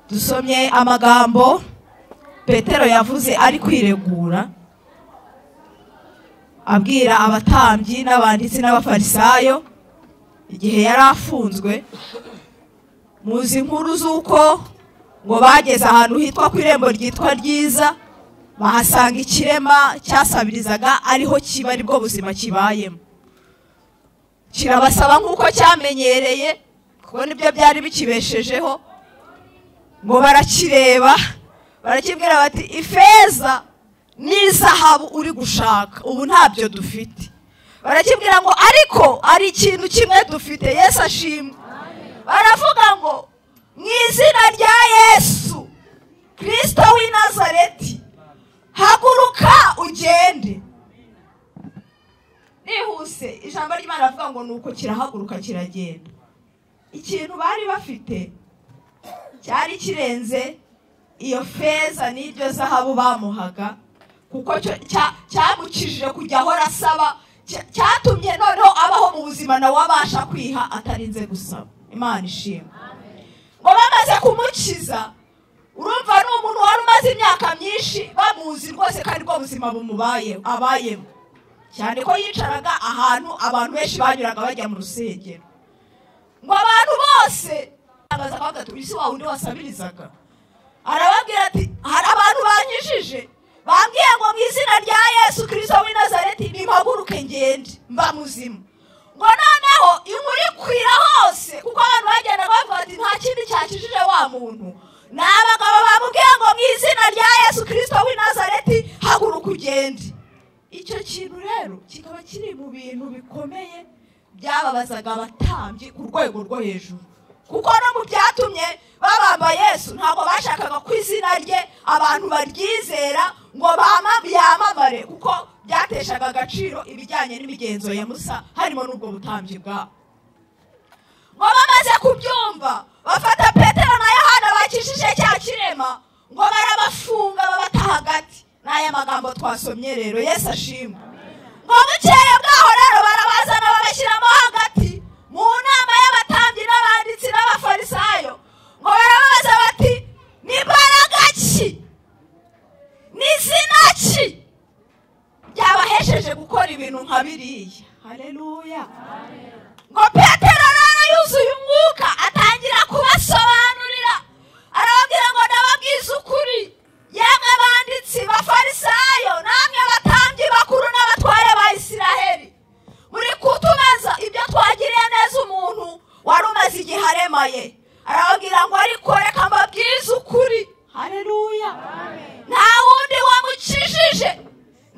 Dusomye amagambo Petero yavuze ari kwiregura, abwira abatambyi n'abanditsi n'abafarisayo igihe yari afunzwe. Muzi inkuru z'uko ngo bageze ahantu hitwa ku irembo ryitwa Ryiza, bahasanga ikirema cyasabirizaga ariho kiba, aribwo buzima kibayemo. Kirabasaba nk'uko cyamenyereye, kuko nibyo byari bikibeshejeho, ngo barakireba barakibwira bati ifeza n'izahabu uri gushaka ubu ntabyo dufite. Barakibwira ngo ariko ari ikintu kimwe dufite. Yesu ashimwe. Baravuga ngo mu izina rya Yesu Kristo w'i Nazareti, haguruka ugende. Nihuse ijambo ry'Imana avuga ngo nuko kirahaguruka kiragenda. Ikintu bari bafite cyari kirenze iyo feza n'iryo zahabu bamuhaga, kuko cyamukijije kujya ahora asaba, cyatumye noneho abaho mu buzima nawe abasha kwiha atarinze gusaba. Imana ishimwe. Ngo bamaze kumukiza, urumva ni umuntu wari umaze imyaka myinshi bamuzi rwose, kandi bwo buzima abayemo, cyane ko yicaraga ahantu abantu benshi banyuraga bajya mu rusengero. Ngo abantu bose agaza kwa gatatu isi wa undi wasabirizaga, arababwira ati hari abantu banyijije, bambwiye ngo mu izina rya Yesu Kristo w'i Nazareti nimpaguruke ngende mba muzima. Ngo noneho inkuru ikwira hose, kuko abantu bagenda bavuga ati nta kindi cyakijije wa muntu. N'abagabo bamubwiye ngo mu izina rya Yesu Kristo w'i Nazareti haguruka ugende. Icyo kintu rero kikaba kiri mu bintu bikomeye byababazaga abatambyi ku rwego rwo hejuru, kuko no mu byatumye babamba Yesu ntabwo bashakaga ku izina rye abantu baryizera ngo yamamare, kuko byateshaga agaciro ibijyanye n'imigenzo ya Musa, harimo n'ubwo butambyi bwabo. Ngo bamaze kubyumva bafata Petero na Yohana bakishije cya kirema, ngo barabafunga babata hagati. N'aya magambo twasomye rero. Yesu ashimwe. Ngo bukeye bwaho rero barabazana babashyiramo hagati mu nama y'abatambyi n'abanditsi n'abafarisayo, ngo barababaza bati ni imbaraga ki n'izina ki byabahesheje gukora ibintu nka biriya. Haleluya. Ngo Petero rero yuzuye umwuka yabaye arababwira ngo ariko reka mbabwize ukuri. Haleluya. Nta wundi wamukijije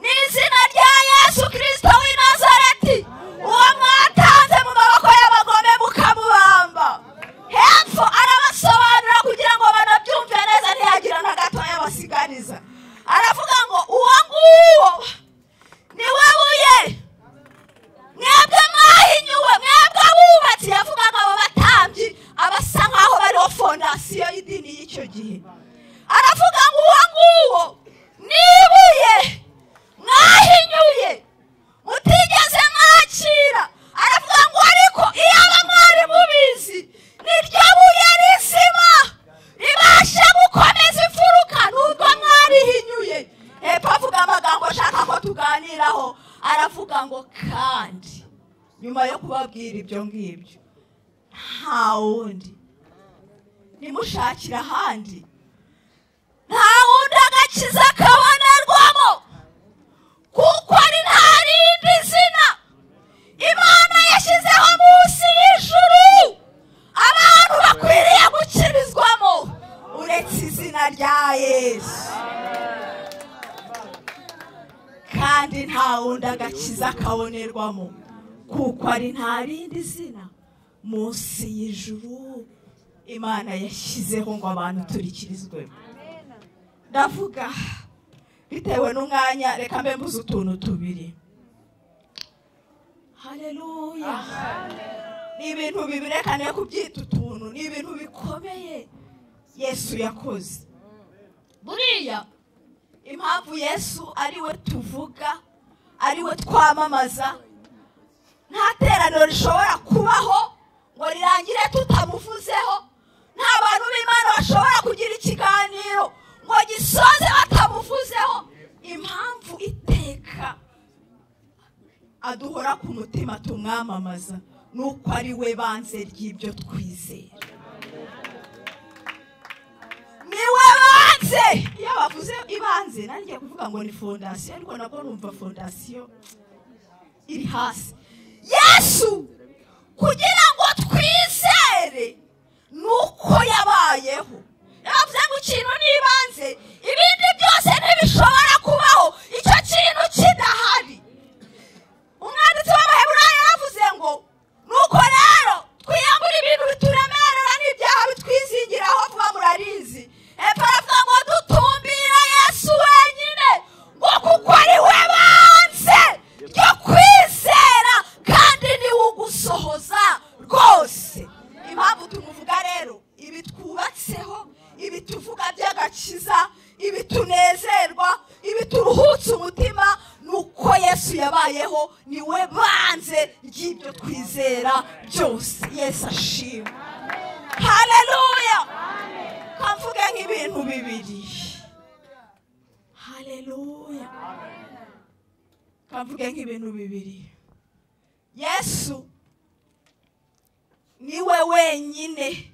ni izina rya Yesu Kristo w'i Nazareti, uwo mwatanze mu maboko y'abagome mukamubamba. Hepfo arabasobanura kugira ngo banabyumve neza ntihagira na gatoya basigariza. Aravuga ngo uwo nguwo ni we buye mwebwe mwahinyuwe, mwebwe abubatsi. Yavugaga abo batambyi abasa nk'aho bariho fondasiyo y'idini y'icyo gihe. Aravuga ngo uwo nguwo ni ibuye mwahinyuye mutigeze mwakira. Aravuga ngo ariko iyaba mwari mubizi niryo buye rizima ribasha gukomeza imfuruka nubwo mwarihinyuye. Hepfo avuga amagambo ashaka ko tuganiraho. Aravuga ngo kandi nyuma yo kubabwira ibyo ngibyo nta wundi nimushakira ahandi, nta wundi agakiza kabonerwamo, kuko ari nta rindi zina Imana yashyizeho munsi y'ijuru abantu bakwiriye gukirizwamo uretse izina rya Yesu. Kandi nta wundi agakiza kabonerwamo, kuko ari nta rindi zina munsi y'ijuru Imana yashyizeho ngo abantu turikirizwe. Ndavuga bitewe n'umwanya, reka mbe mbuze utuntu tubiri. Haleluya. Ni ibintu bibiri, reka ne kubyita utuntu, ni ibintu bikomeye Yesu yakoze. Buriya impamvu Yesu ari we tuvuga, ari we twamamaza, nta teraniro rishobora kubaho ngo rirangire tutamuvuzeho. Nta bantu b'Imana bashobora kugira ikiganiro ngo gisoze batamuvuzeho. Impamvu iteka aduhora ku mutima tumwamamaza nuko ari we banze ry'ibyo twizera. Niwe banze. Iyo bavuze ibanze nanjye kuvuga ngo ni fondasiyo, ariko nabwo numva fondasiyo iri hasi. Yesu kugira ngo twizere nuko yabayeho. Yavuze ngo ikintu nibanze ibindi byose ntibishobora kubaho icyo kintu kidahari. Umwanditsi w'Abaheburayo yaravuze ngo nuko rero twiyambura ibintu bituremerera n'ibyaha bitwizingiraho vuba murarizi. Hepfo aravuga ngo dutumbira Yesu wenyine ngo kuko ari we banze ryo kwizera kandi niwe ugusohoza rwose. Impamvu tumuvuga rero, ibi twubatseho, ibi tuvuga by'agakiza, ibi tunezerwa, ibi turuhutse umutima, nuko Yesu yabayeho, niwe banze ry'ibyo twizera byose. Yesu ashimwe. Haleluya. Kamvuge nk'ibintu bibiri. Haleluya. Kamvuge nk'ibintu bibiri. Yesu niwe wenyine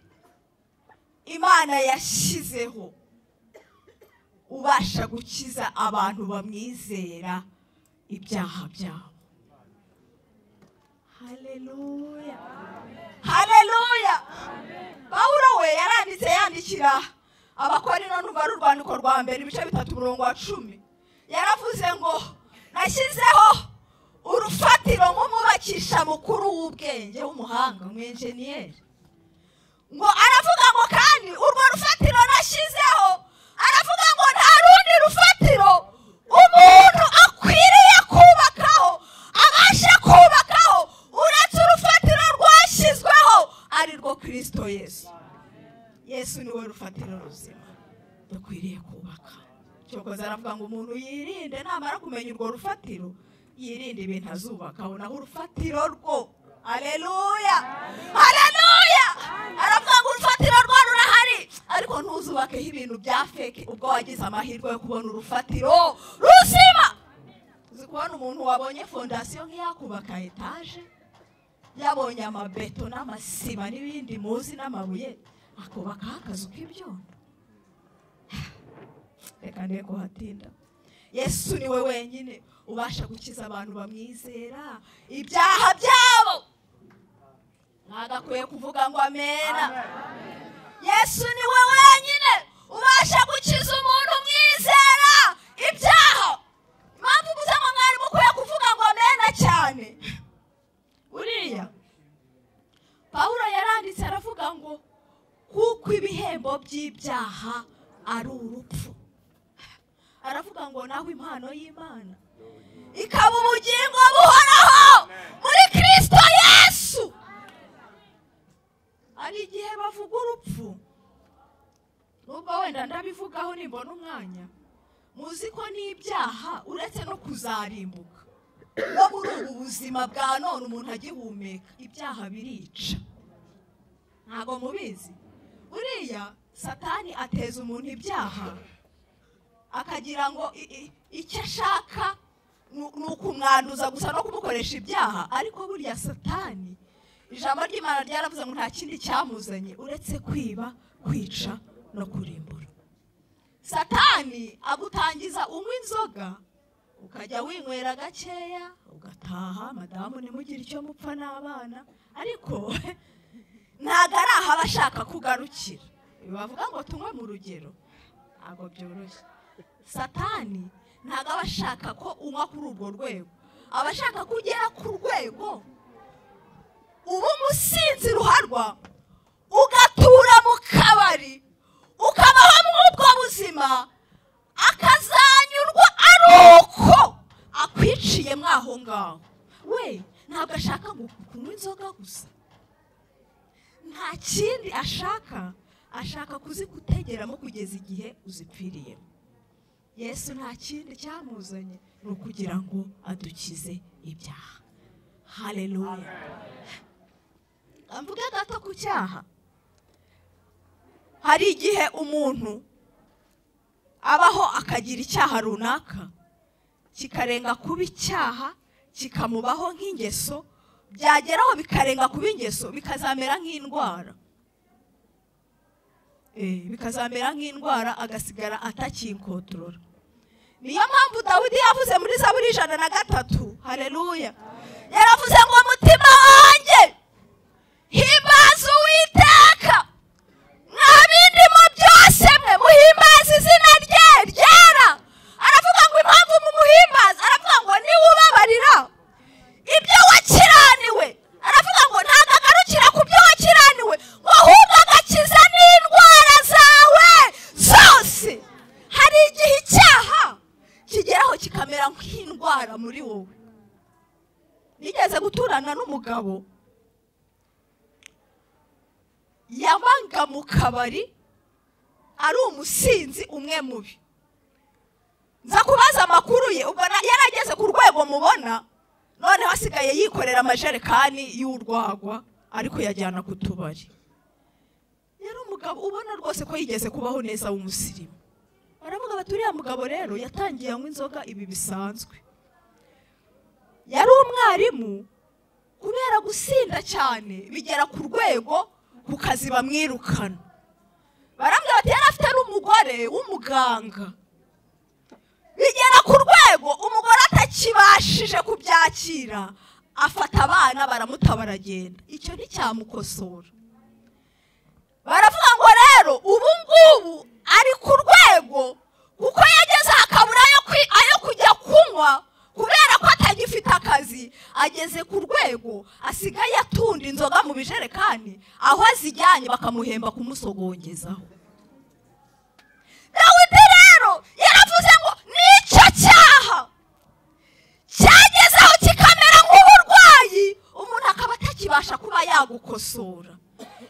Imana yashyizeho ubasha gukiza abantu bamwizera ibyaha byabo. Haleluya. Haleluya. Pawulo we yaranditse yandikira Abakorino n'umva urwandiko rwa mbere ibice 3:10. Yaravuze ngo nashyizeho urufatiro nk'umubakisha mukuru w'ubwenge w'umuhanga umwenjeniyeri. Ngo aravuga ngo kandi urwo rufatiro nashyizeho, aravuga ngo nta rundi rufatiro umuntu akwiriye kubakaho, abasha kubakaho uretse urufatiro rwashyizweho ari rwo Kristo Yesu. Yesu niwe rufatiro ruzima dukwiriye kubaka. Cyokoza aravuga ngo umuntu yirinde namara kumenya urwo rufatiro yirinde ibintu azubaka, naho urufatiro rwo. Haleluya. Haleluya. Aravuga ngo urufatiro rwo rurahari, ariko ntuzubakaho ibintu bya fake ubwo wagize amahirwe yo kubona urufatiro ruzima. Uzi kubona umuntu wabonye fondasiyo nk'iyakubaka etaje, yabonye amabeto n'amasima n'ibindi muzi n'amabuye, akubakaho akazu k'ibyondo. Reka ndeko hatinda. Yesu niwe wenyine ubasha gukiza abantu bamwizera ibyaha byabo. mwagakwiye kuvuga ngo amena. Yesu ni we wenyine ubasha gukiza umuntu mwizera ibyaha. Impamvu muze ngo mwari mukwiye kuvuga ngo amena cyane. Uriya Pawulo yaranditse aravuga ngo kuko ibihembo by'ibyaha ari urupfu. Aravuga ngo naho impano y'Imana ikaba ubugingo buhoraho muri Kristo Yesu. Ari igihe bavuga urupfu, nubwo wenda ndabivugaho nimbona umwanya, muzi ko n'ibyaha uretse no kuzarimbuka no muri ubu buzima bwa none umuntu agihumeka, ibyaha birica. Ntago mubizi? Uriya Satani ateza umuntu ibyaha akagira ngo icyo ashaka ni ukumwanduza gusa no kumukoresha ibyaha. Ariko buriya Satani, ijambo ry'Imana ryaravuze ngo nta kindi cyamuzanye uretse kwiba, kwica no kurimbura. Satani agutangiza unywa inzoga, ukajya winywera gakeya ugataha, madamu nimugire icyo mupfa n'abana, ariko ntago ari aho aba ashaka kugarukira. Bavuga ngo tunywe mu rugero, ntabwo byoroshye. Satani ntago aba ashaka ko unywa kuri urwo rwego, aba ashaka kugera ku rwego uba umusinzi ruharwa, ugatura mu kabari, ukabaho mw'ubwo buzima, akazanyurwa ari uko akwiciye mwaho ngaho. We ntabwo ashaka kunywa inzoga gusa, nta kindi ashaka, ashaka kuzikutegeramo kugeza igihe uzipfiriyemo. Yesu nta kindi cyamuzanye ni ukugira ngo adukize ibyaha. Haleluya. Amvuga gato ku cyaha. Hari igihe umuntu abaho akagira icyaha runaka kikarenga kuba icyaha, kikamubaho nk'ingeso, byageraho bikarenga kuba ingeso, bikazamera nk'indwara. Bikazamera nk'indwara, agasigara atakinkontorora. Niyo mpamvu Dawidi yavuze muri Zaburi 103, haleluya, yaravuze ngo mutima wanjye himbaza Uwiteka, mwabindimo byose mwe muhimbaza izina rye ryera. Aravuga ngo impamvu mumuhimbaza, aravuga ngo niwe ubabarira ibyo wakiraniwe. Aravuga ngo ntabwo agarukira ku byo wakiraniwe, ngo ahubwo agakiza n'indwara zawe zose. Hari igihe icyaha kigeraho kikamera nk'indwara muri wowe. Nigeze guturana n'umugabo yabaga mu kabari, ari umusinzi umwe mubi. Nza kubaza amakuru ye, ubwo yarageze ku rwego mubona none hasigaye yikorera amajerekani y'urwagwa ariko yajyana ku tubari. Yari umugabo ubona rwose ko yigeze kubaho neza w'umusirimu. Baravuga bati uriya mugabo rero yatangiye anywa inzoga ibi bisanzwe. Yari umwarimu, kubera gusinda cyane bigera ku rwego ku kazi bamwirukana. Barambwira bati yari afite n'umugore w'umuganga. Bigera ku rwego umugore atakibashije kubyakira, afata abana baramuta baragenda. Icyo nticyamukosora. Baravuga ngo rero ubu ngubu ari ku rwego kuko yageze akabura ayo kujya kunywa, kubera ko atagifite akazi. Ageze ku rwego asigaye atunda inzoga mu bijerekani, aho azijyanye bakamuhemba kumusogongezaho. Dawidi rero yaravuze ngo nicyo cyaha cyagezeho kikamera nk'uburwayi, umuntu akaba atakibasha kuba yagukosora.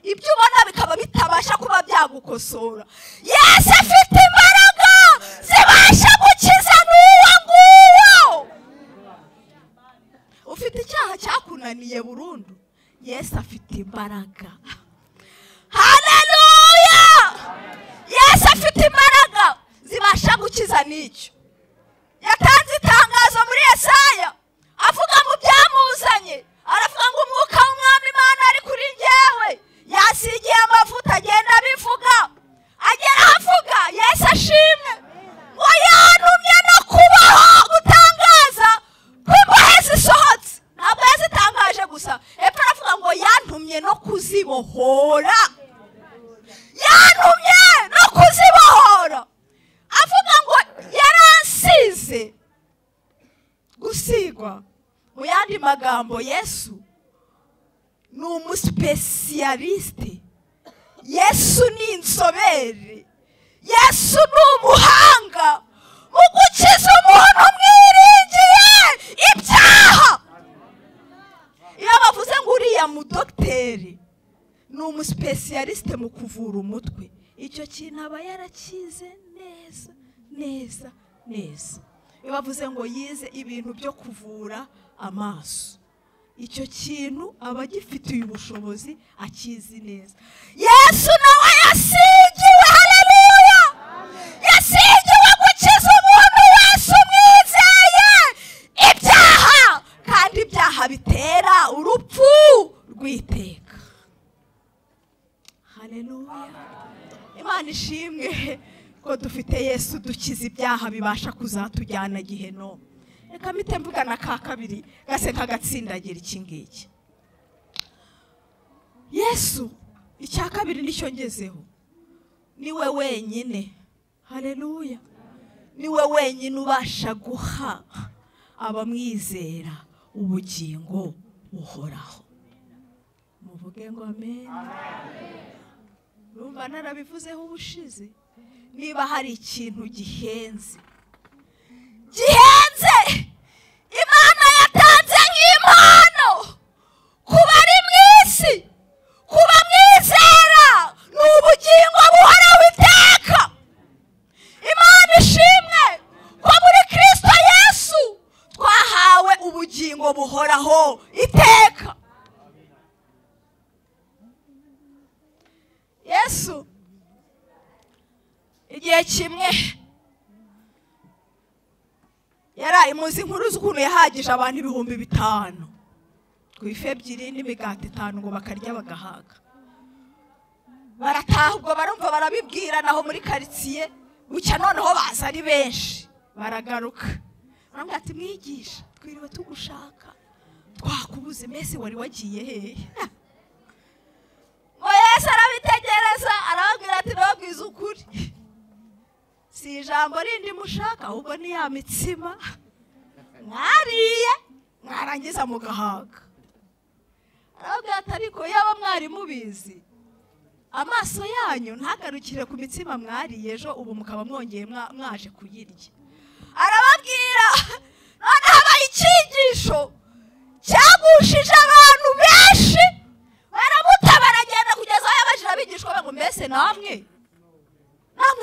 Ibyo ubona bikaba bitabasha kuba byagukosora. Yesu afite imbaraga zibasha gukiza n'uwo nguwo. Ufite icyaha cyakunaniye burundu, Yesu afite imbaraga. Haleluya. Yesu afite imbaraga zibasha gukiza n'icyo. Yatanze itangazo muri Yesaya avuga mu byamuzanye, aravuga ngo umwuka w'Umwami Imana ari kuri njyewe, yasigiye amavuta agenda abivuga. Agera avuga Yesu ashimwe ngo yantumye no kubaho gutangaza ko imbohe zisohotse. Ntabwo yazitangaje gusa, hepfo aravuga ngo yantumye no kuzibohora yantumye no kuzibohora avuga ngo yaransize gusigwa mu yandi magambo Yesu ni umusipesiyalisite Yesu ni insobere Yesu ni umuhanga mu gukiza umuntu mwiringiye ibyaha iyo bavuze ngo uriya mudokiteri ni umusipesiyalisite mu kuvura umutwe icyo kintu aba yarakize neza neza neza iyo bavuze ngo yize ibintu byo kuvura amaso icyo kintu aba gifitiye ubushobozi akizi neza Yesu nawe yasigiwe haleluya yasigiwe gukiza umuntu wese umwizeye ibyaha kandi ibyaha bitera urupfu rw'iteka haleluya Imana ishimwe ko dufite Yesu dukiza ibyaha bibasha kuzatujyana Gehinomu reka mpite mvugana ka kabiri gase kagatsindagira iki ngiki Yesu icya kabiri nicyo ngezeho niwe wenyine haleluya niwe wenyine ubasha guha abamwizera ubugingo buhoraho muvuge ngo amen urumva narabivuzeho ubushize niba hari ikintu gihenze Imana yatanze nk'impano kuba ari mu isi kuba mwizera ni ubugingo buhoraho iteka Imana ishimwe ko muri Kristo Yesu twahawe ubugingo buhoraho iteka Yesu igihe kimwe yaraye muzi inkuru z'ukuntu yahagije abantu 5,000 ku ife ebyiri n'imigati 5 ngo bakarya bagahaga barataha ubwo barumva barabibwira naho muri quartier bucya noneho baza ari benshi baragaruka barambwira ati mwigisha twiriwe tugushaka twakubuze mese wari wagiye hehe ngo Yesu arabitegereza arababwira ati nababwiza ukuri si ijambo rindi mushaka ahubwo ni ya mitsima mwariye mwarangiza mugahaga arababwira ati ariko yaba mwari mubizi amaso yanyu ntagarukire ku mitsima mwariye ejo ubu mukaba mwongeye mwaje kuyirya arababwira none habaye icyigisho cyagushije abantu benshi baramuta baragenda kugeza aho yabajira abigishwa ngo mbese namwe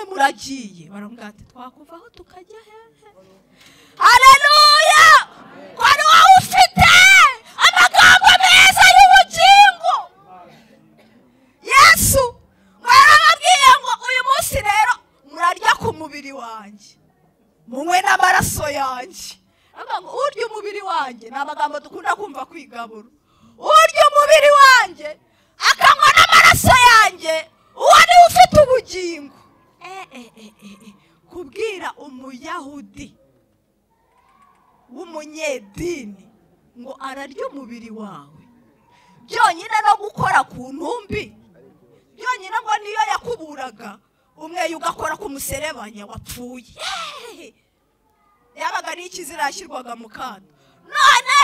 muragiye baramubwira ati twakuvaho tukajya hehe haleluya kwari wowe ufite amagambo meza y'ubugingo Yesu barababwiye ngo uyu munsi rero murarya ku mubiri wanjye munywe n'amaraso yanjye ngo urya umubiri wanjye ni amagambo dukunda kumva kwigabura urya umubiri wanjye akanywa n'amaraso yanjye uwo niwe ufite ubugingo kubwira umuyahudi w'umunyedini ngo ararya umubiri wawe byonyine no gukora ku ntumbi byonyine ngo niyo yakuburaga umwe ugakora ku muserebanya wapfuye yabaga ari ikizira yashyirwaga mu kantu none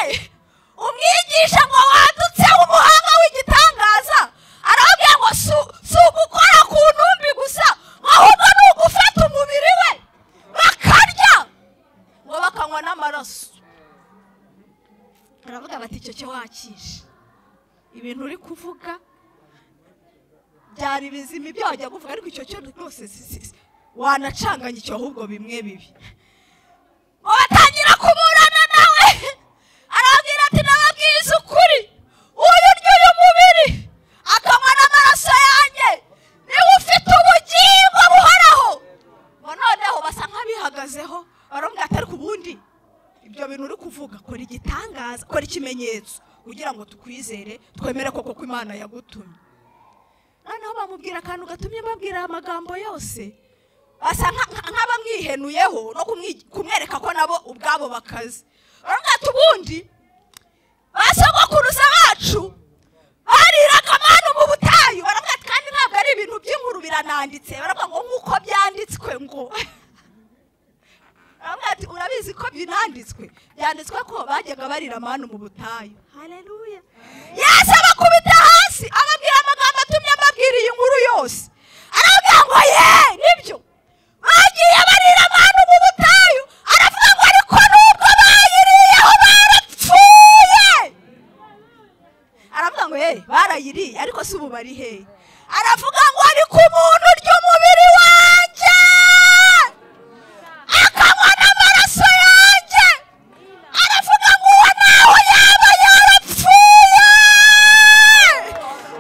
umwigisha ngo wadutse umuhanga w'igitangaza arababwira ngo si ugukora ku ntumbi gusa ahubwo ni ugufata umubiri we bakarya ngo bakanywa n'amaraso baravuga bati icyo cyo wakishe ibintu uri kuvuga byari bizima ibyo wajya kuvuga ariko icyo cyo rwose wanacanganya icyo ahubwo bimwe bibi ngo batangira kuburana nawe arababwira ati nababwiza ukuri uyu urya uyu mubiri akanywa n'amaraso yanjye niwe ufite ubugingo buhoraho ngo noneho basa nk'abihagazeho barambwira ati ariko ubundi ibyo bintu uri kuvuga kora igitangaza kora ikimenyetso kugira ngo tukwizere twemere koko ko Imana yagutumye noneho bamubwira akantu gatumye babwira amagambo yose basa nk'abamwihenuyeho no kumwereka ko nabo ubwabo bakaze barambwira ati ubundi basogokuruza bacu bariraga manu biranditse baravuga ngo nk'uko byanditswe ngo ati urabizi ko binanditswe byanditswe ko bajyaga barira manu mu butayu. Haleluya. Yesu abakubita hasi ababwira amagambo atumye ababwira iyi nkuru yose. Aravuga ngo ye nibyo bagiye barira manu mu butayu. Aravuga ngo ariko nubwo bayiriyeho barapfuye. Aravuga ngo barayiriye ariko si ubu bari he. Aravuga ngo ariko umuntu ry'umubiri wanjye akanywa n'amaraso yanjye, aravuga ngo uwo nawe yaba yarapfuye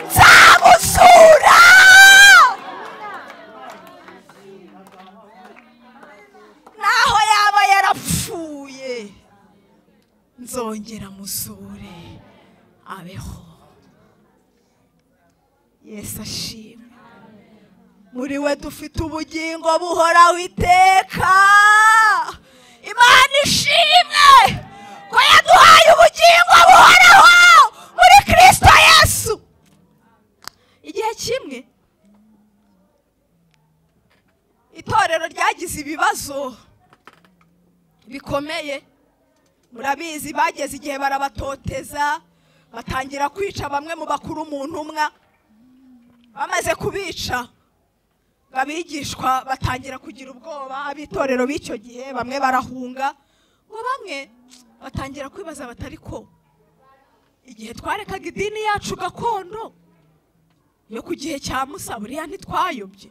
nzamusura. Naho yaba yarapfuye nzongera musure abeho. Yesu ashimwe. Muri we dufite ubugingo buhoraho iteka. Imana ishimwe ko yaduhaye ubugingo buhoraho muri Kristo Yesu. Igihe kimwe itorero ryagize ibibazo bikomeye. Murabizi bageze igihe barabatoteza batangira kwica bamwe mu bakuru mu ntumwa. Bamaze kubica abigishwa batangira kugira ubwoba. Abitorero b'icyo gihe bamwe barahunga, ngo bamwe batangira kwibaza batari ko igihe twarekaga idini yacu gakondo yo ku gihe cya Musa buriya ntitwayobye.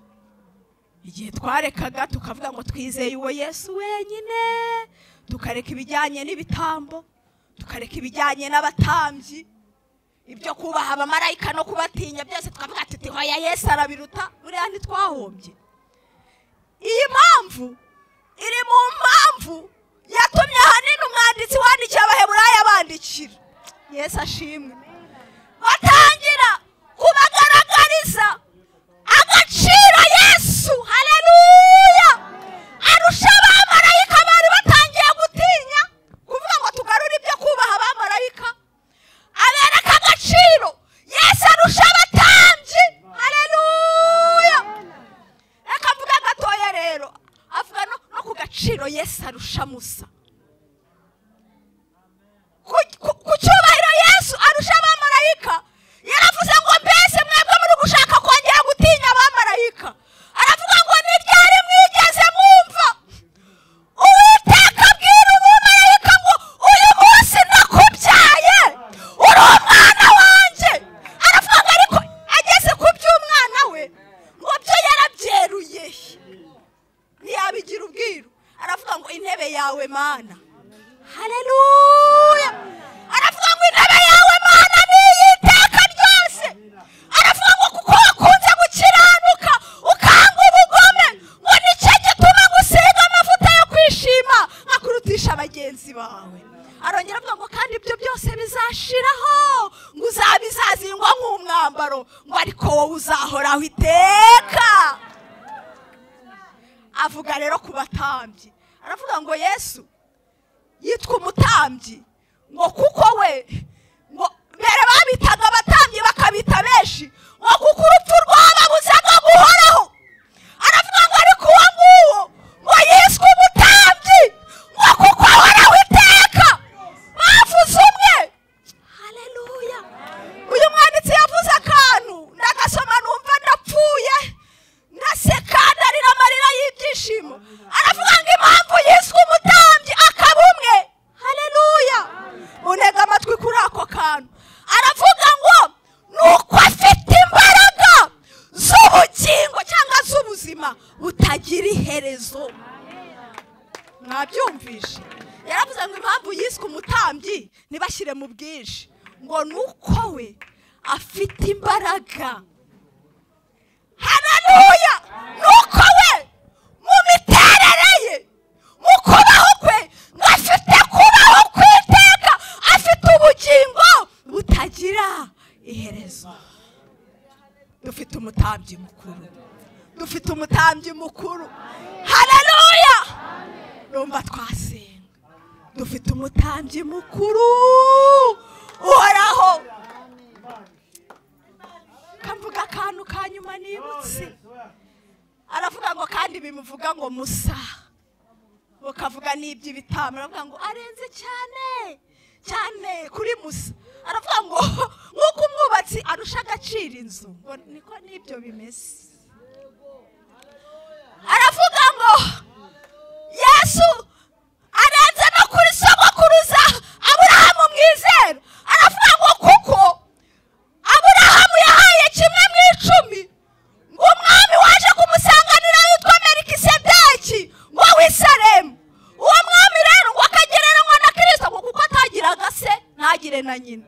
Igihe twarekaga tukavuga ngo twizeye uwo Yesu wenyine, tukareka ibijyanye n'ibitambo, tukareka ibijyanye n'abatambyi, ibyo kubaha abamarayika no kubatinya byose twavuga tuti hoya Yesu arabiruta, buriya ntitwahombye. Iyi mpamvu iri mu mpamvu yatumye ahanini umwanditsi wandikiye Abaheburayo abandikira. Yesu ashimwe. Batangira kubagaragariza agaciro Yesu, haleluya, arusha abamarayika bari batangiye gutinya kuvuga ngo tugarure ibyo kubaha abamarayika. Abereka agaciro Yesu arusha abatambyi, haleluya. Reka mvuga gatoya rero, avuga no ku gaciro Yesu arusha Musa, ku cyubahiro Yesu arusha abamarayika. Yaravuze ngo mbese mwebwe muri gushaka kongera gutinya abamarayika. Aravuga ngo ni ryari mwigeze mwumva Uwiteka abwira umumarayika ngo uyu munsi nakubyaye uri umwana wanjye. Aravuga ngo ariko ageze ku by'umwana we ngo byo yarabyeruye ntiyabigira ubwiru. Aravuga ngo intebe yawe Mana, haleluya. Aravuga ngo intebe yawe Mana ni iy'iteka ryose. Aravuga ngo kuko wakunze gukiranuka ukanga ubugome, ngo nicyo gituma ngusiga amavuta yo kwishima nkakurutisha bagenzi bawe. Arongera avuga ngo kandi ibyo byose bizashiraho, ngo uzabizazingwa nk'umwambaro, ngo ariko wowe uzahoraho iteka. Avuga rero ku batambyi. Aravuga ngo Yesu yitwa umutambyi ngo kuko we ngo mbere babitaga abatambyi bakabita benshi ngo kuko urupfu rwababuzaga guhoraho. Aravuga ngo ariko uwo nguwo ngo yiswe umutambyi ngo kuko ahoraho iteka. Bavuze umwe, haleluya. Uyu mwanditsi yavuze akantu ndagasoma numva ndapfuye ndaseka ndarira amarira y'ibyishimo. Aravuga ngo impamvu yiswe umutambyi akaba umwe, haleluya. Munega amatwi kuri ako kantu. Aravuga ngo nuko afite imbaraga z'ubugingo cyangwa z'ubuzima butagira iherezo. Mwabyumvishe? Yaravuze ngo impamvu yiswe umutambyi ntibashyire mu bwinshi, ngo nuko we afite imbaraga, haleluya. Nuko we mu miterere ye, mu kubaho kwe, ngo afite kubaho kw'iteka, afite ubugingo butagira iherezo. Dufite umutambyi mukuru, dufite umutambyi mukuru, haleluya. Numva twasenga. Dufite umutambyi mukuru uhoraho. Kamvuga akantu ka nyuma nibutse. aravuga ngo kandi bimuvuga ngo Musa, ukavuga n'iby'ibitama, aravuga ngo arenze cyane cyane kuri Musa. Aravuga ngo nk'uko umwubatsi arusha agaciro inzu, ngo niko n'ibyo bimeze. Aravuga ngo Yesu arenze no kuri sogokuruza Aburahamu mwizera. Aravuga ngo kuko Aburahamu yahaye kimwe mu 10 ngo umwami waje kumusanganira yitwa Melikisedeki ngo w'Isalemu. Uwo mwami rero ngo akagereranywa na Kristo ngo kuko atagiraga se ntagire na nyina.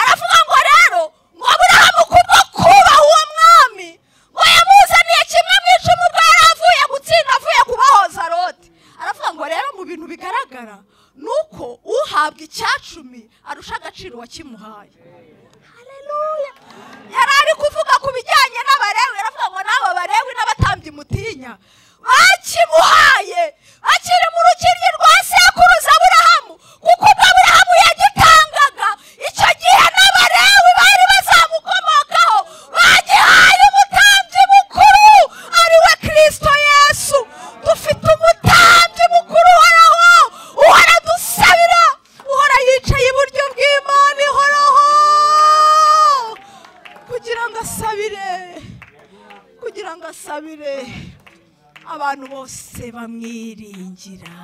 Aravuga ngo rero ngo Aburahamu kubwo kubaha uwo mwami ngo yamuzaniye kimwe mu 10 ubwo yari avuye gutsinda, avuye kubahoza Loti. Aravuga ngo rero mu bintu bigaragara nuko uhabwa icyacumi arusha agaciro wakimuhaye. Haleluya. Yari ari kuvuga ku bijyanye n'Abalewi, aravuga ngo n'abo Balewi n'abatambyi mutinya bakimuhaye akiri mu rukiryi rwa sekuruza Aburahamu, kuko Aburahamu yagitangaga icyo gihe n'Abalewi bari bazamukomokaho bagihaye umutambyi mukuru ari we Kristo Yesu. Dufite umutambyi mukuru uhoraho, uhora dusabira, uhora yicaye iburyo bw'Imana ihoraho kugira ngo asabire abantu bose bamwiringira,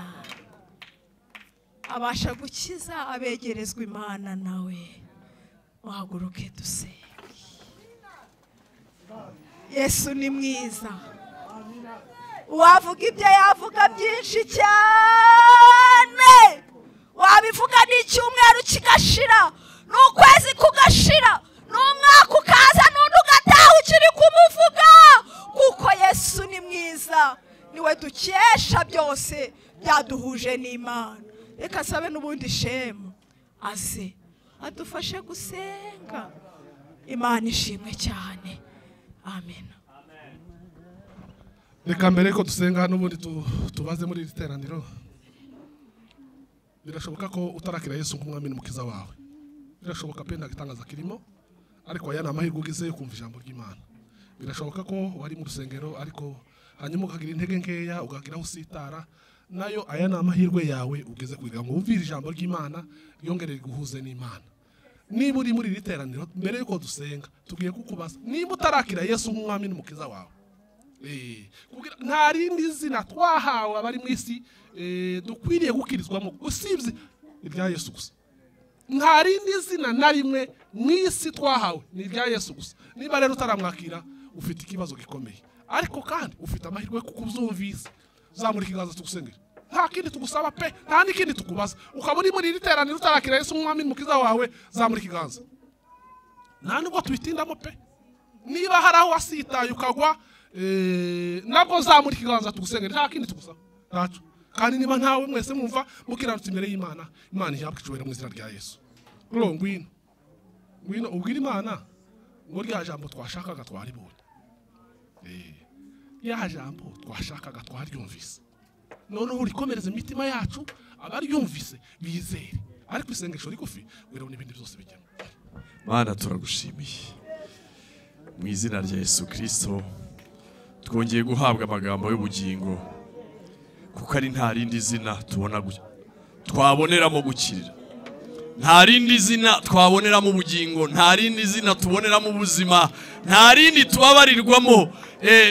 abasha gukiza abegerezwa Imana nawe. Uhaguruke dusenge. Yesu ni mwiza, wavuga ibyo yavuga byinshi cyane, wabivuga n'icyumweru kigashira, n'ukwezi kugashira, n'umwaka ukaza, n'undi ugataha ukiri kumuvuga, kuko Yesu ni mwiza, niwe dukesha byose byaduhuje n'Imana. Reka sabe n'ubundi shemu aze adufashe gusenga. Imana ishimwe cyane. Amen. Reka mbere ko dusenga n'ubundi tubaze muri iri teraniro. Birashoboka ko utarakira Yesu nk'umwami n'umukiza wawe. Birashoboka pe nta gitangaza kirimo, ariko aya ni amahirwe ugize yo kumva ijambo ry'Imana. Birashoboka ko wari mu rusengero ariko hanyuma ukagira intege nkeya, ugagira usitara, nayo aya ni amahirwe yawe ugeze kwiga ngo uvire ijambo ry'Imana ryongerere guhuze n'Imana. Niba uri muri iri teraniro, mbere yuko dusenga tugiye kukubaza niba utarakira Yesu nk'umwami n'umukiza wawe. Nta rindi zina twahawe abari mu isi dukwiriye gukirizwamo usibye irya Yesu gusa. Nta rindi zina na rimwe mu isi twahawe ni irya Yesu gusa. Niba rero utaramwakira ufite ikibazo gikomeye, ariko kandi ufite amahirwe kuko uzumvise. Zamura ikiganza tugusengera. Nta kindi tugusaba pe, nta n'ikindi tukubaza. Ukaba uri muri iri teraniro utarakira Yesu nk'umwami n'umukiza wawe, zamura ikiganza. Nta nubwo tubitindamo pe. Niba hari aho wasitaye ukagwa, nabwo zamura ikiganza tugusengera, nta kindi tugusaba. Ntacyo. Kandi niba ntawe mwese mwumva mukiranutse imbere y'Imana, Imana ihabwe icyubahiro mu izina rya Yesu. Ngwino ubwira Imana ngo rya jambo twashakaga twaribonye. Ya jambo twashakaga twaryumvise. Noneho urikomereze imitima yacu, abaryumvise bizere. Ariko isengesho rigufi wera n'ibindi byose bijyamo. Mana turagushimiye mu izina rya Yesu Kristo, twongeye guhabwa amagambo y'ubugingo, kuko ari nta rindi zina twaboneramo gukirira, nta rindi zina twaboneramo ubugingo, nta rindi zina tuboneramo ubuzima, nta rindi tubabarirwamo.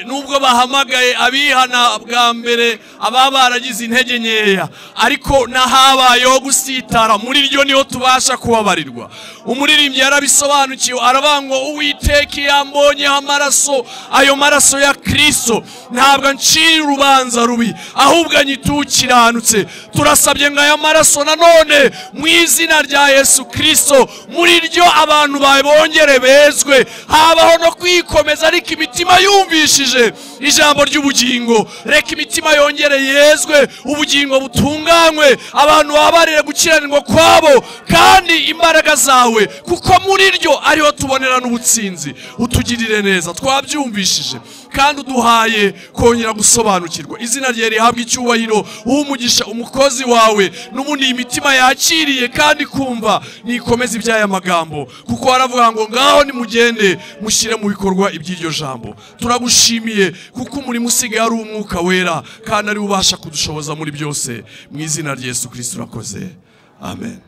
Nubwo bahamagaye abihana bwa mbere ababaragize intege nkeya, ariko nahabayeho gusitara, muri ryo niho tubasha kubabarirwa. Umuririmbyi yarabisobanukiwe, aravuga ngo Uwiteka yambonyeho amaraso, ayo maraso ya Kristo ntabwo ncira urubanza rubi, ahubwo anyitukiranutse. Turasabye ngo aya maraso nanone mu izina rya Yesu Kristo, muri ryo abantu babongere bezwe, habaho no kwikomeza, ariko imitima yumvishije ijambo ry'ubugingo, reka imitima yongere yezwe, ubugingo butunganywe, abantu babarire gukiranirwa kwabo kandi imbaraga zawe, kuko muri ryo ariho tubonera n'ubutsinzi. Utugirire neza, twabyumvishije kandi uduhaye kongera gusobanukirwa. Izina rye rihabwa icyubahiro, umugisha umukozi wawe, n'ubundi imitima yakiriye kandi kumva nikomeza iby'aya magambo, kuko waravuga ngo ngaho nimugende mushyire dushyire mu bikorwa iby'iryo jambo. Turagushimiye kuko umurimo usigaye ari umwuka wera kandi ari ubasha kudushoboza muri byose. Mu izina rya Yesu Kristo urakoze. Amen.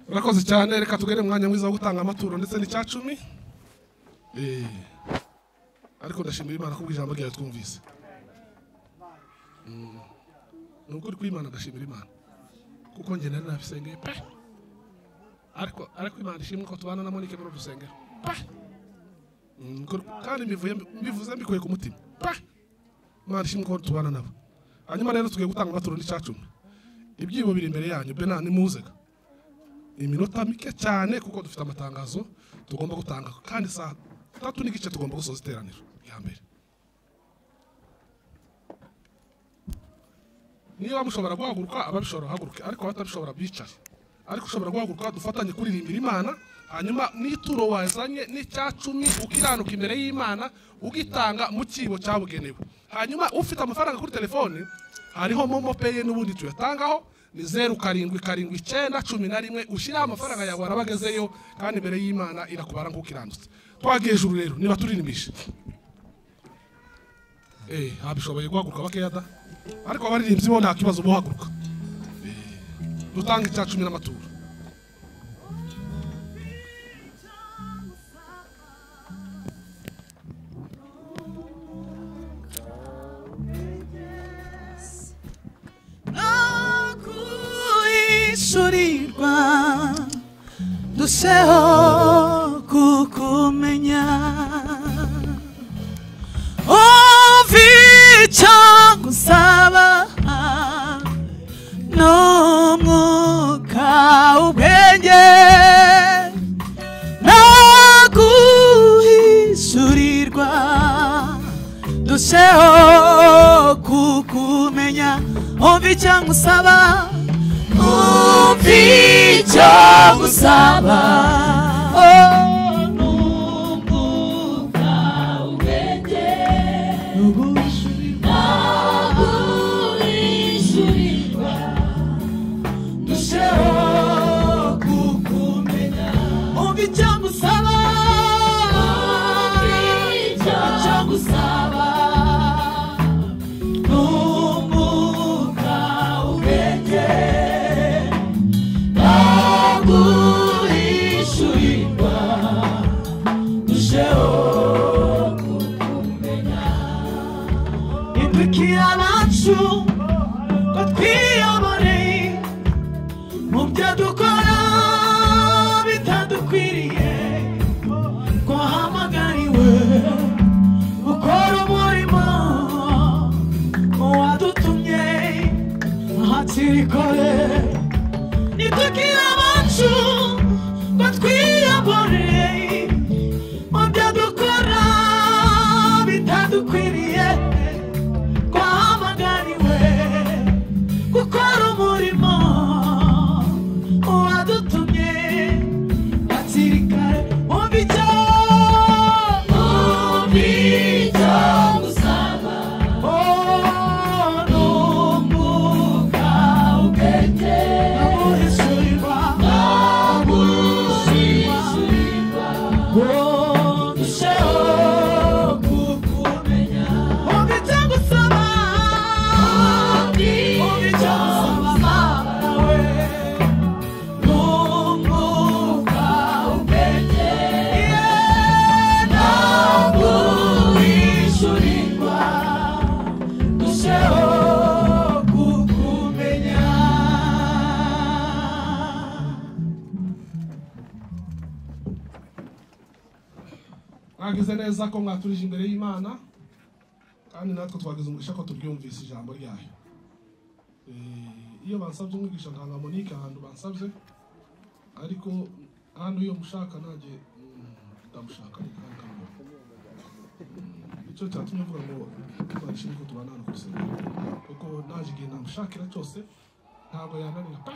Urakoze cyane, reka tugere mu mwanya mwiza wo gutanga amaturo ndetse n'icyacumi. Ariko ndashimira Imana ko ijambo ryayo twumvise. Nukuri kw'Imana ndashimira Imana. Kuko njye nari nabisengeye pe. Ariko Imana ishimwe ko tubana na Monique muri rusengero. Kandi mbivuze mbikuye ku mutima. Imana ishimwe ko tubana nabo. Hanyuma rero tugiye gutanga amaturo n'icyacumi. Ibyibo biri imbere yanyu bena nimuzega. Iminota mike cyane kuko dufite amatangazo tugomba gutanga kandi saa 3 n'igice tugomba gusoza iteraniro ya mbere. Niba mushobora guhaguruka ababishobora haguruke ariko batabishobora bicare. Ariko ushobora guhaguruka dufatanye kuririmbira Imana, hanyuma n'ituro wazanye n'icyacumi ukiranuka imbere y'Imana ugitanga mu kibo cyabugenewe. Hanyuma ufite amafaranga kuri telefone hariho Momo Pay n'ubundi tuyatangaho ni 077911 ushira amafaranga yawe arabagezeyo kandi imbere y'Imana irakubara nk'ukirandutse. Twagiye hejuru rero niba turirimbisha. Habishoboye guhaguruka bakeyada ariko abaririmbyi bo nta kibazo bohaguruka. Dutanga icyacumi n'amaturo. Nakuhishurirwa duseho kukumenya icyo gusaba n'umwuka ubwenge naguhishurirwa duseho kukumenya icyo gusaba icyo gusaba Mwagize neza ko mwaturije imbere y'Imana kandi natwe twagize umugisha ko tubyumvise ijambo ryayo. Iyo bansabye umwigisha nkanga Monique ahantu bansabye ariko hano iyo mushaka naje ndamushaka kandi kamwe. Icyo cyatumye mvuga ngo twashimye ko tubana hano kuse. Kuko naje igihe namushakira cyose ntabwo yananira pe.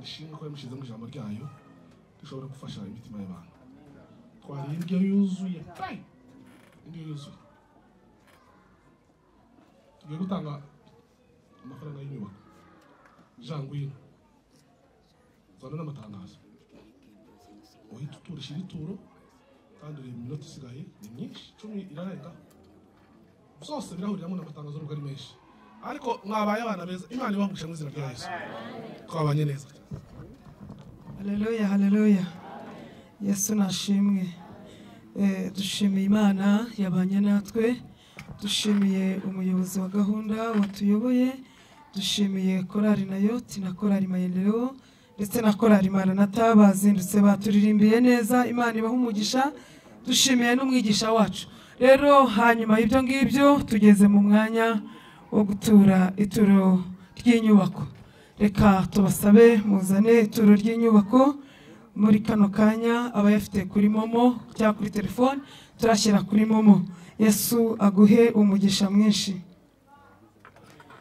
Nishimye ko yamushize mu ijambo ryayo. Dushobora gufasha imitima y'abantu. Twari indyo yuzuye. Indyo yuzuye. Tugiye gutanga amafaranga y'inyubako. Jean Ngwino. Zana n'amatangazo. gushyira ituro kandi uri iminota isigaye ni myinshi 10 irarenga byose birahuriramo n'amatangazo n'ubwo ari menshi ariko mwabaye abana beza Imana ibamugisha mu izina rya Yesu twabanye neza. Haleluya haleluya Yesu nashimwe. Dushimiye Imana yabanye natwe, dushimiye umuyobozi wa gahunda watuyoboye, dushimiye korari Nayoti na korari Maendeleo ndetse na korari Maranatha bazindutse baturirimbiye neza. Imana ibaha umugisha. Dushimiye n'umwigisha wacu. Rero hanyuma y'ibyo ngibyo tugeze mu mwanya wo gutura ituro ry'inyubako. Reka tubasabe muzane ituro ry'inyubako muri kano kanya, abayafite kuri momo cyangwa kuri telefone turashyira kuri momo. Yesu aguhe umugisha mwinshi.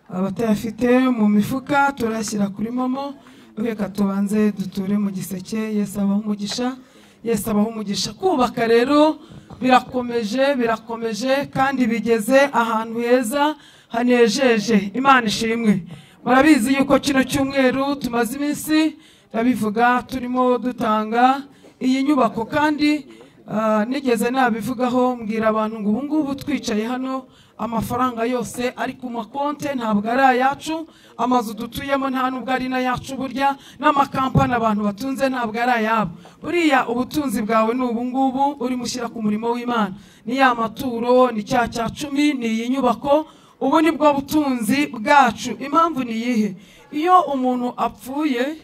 Abatayafite mu mifuka turashyira kuri momo. Reka tubanze duture mu giseke. Yesu abaho umugisha. Yesu abaho umugisha. Kubaka rero birakomeje kandi bigeze ahantu heza hanejeje. Imana ishimwe. Murabizi yuko kino cyumweru tumaze iminsi ndabivuga turimo dutanga iyi nyubako, kandi nigeze nabivugaho mbwira abantu ngo ubu ngubu twicaye hano amafaranga yose ari ku makonte ntabwo ari ayacu, amazu dutuyemo nta nubwo ari n'ayacu, burya n'amakampani abantu batunze ntabwo ari ayabo. Buriya ubutunzi bwawe ni ubu ngubu urimo ushyira ku murimo w'Imana, ni ya maturo, ni cya 10, ni iyi nyubako. Ubu ni bwo butunzi bwacu. Impamvu ni iyihe? Iyo umuntu apfuye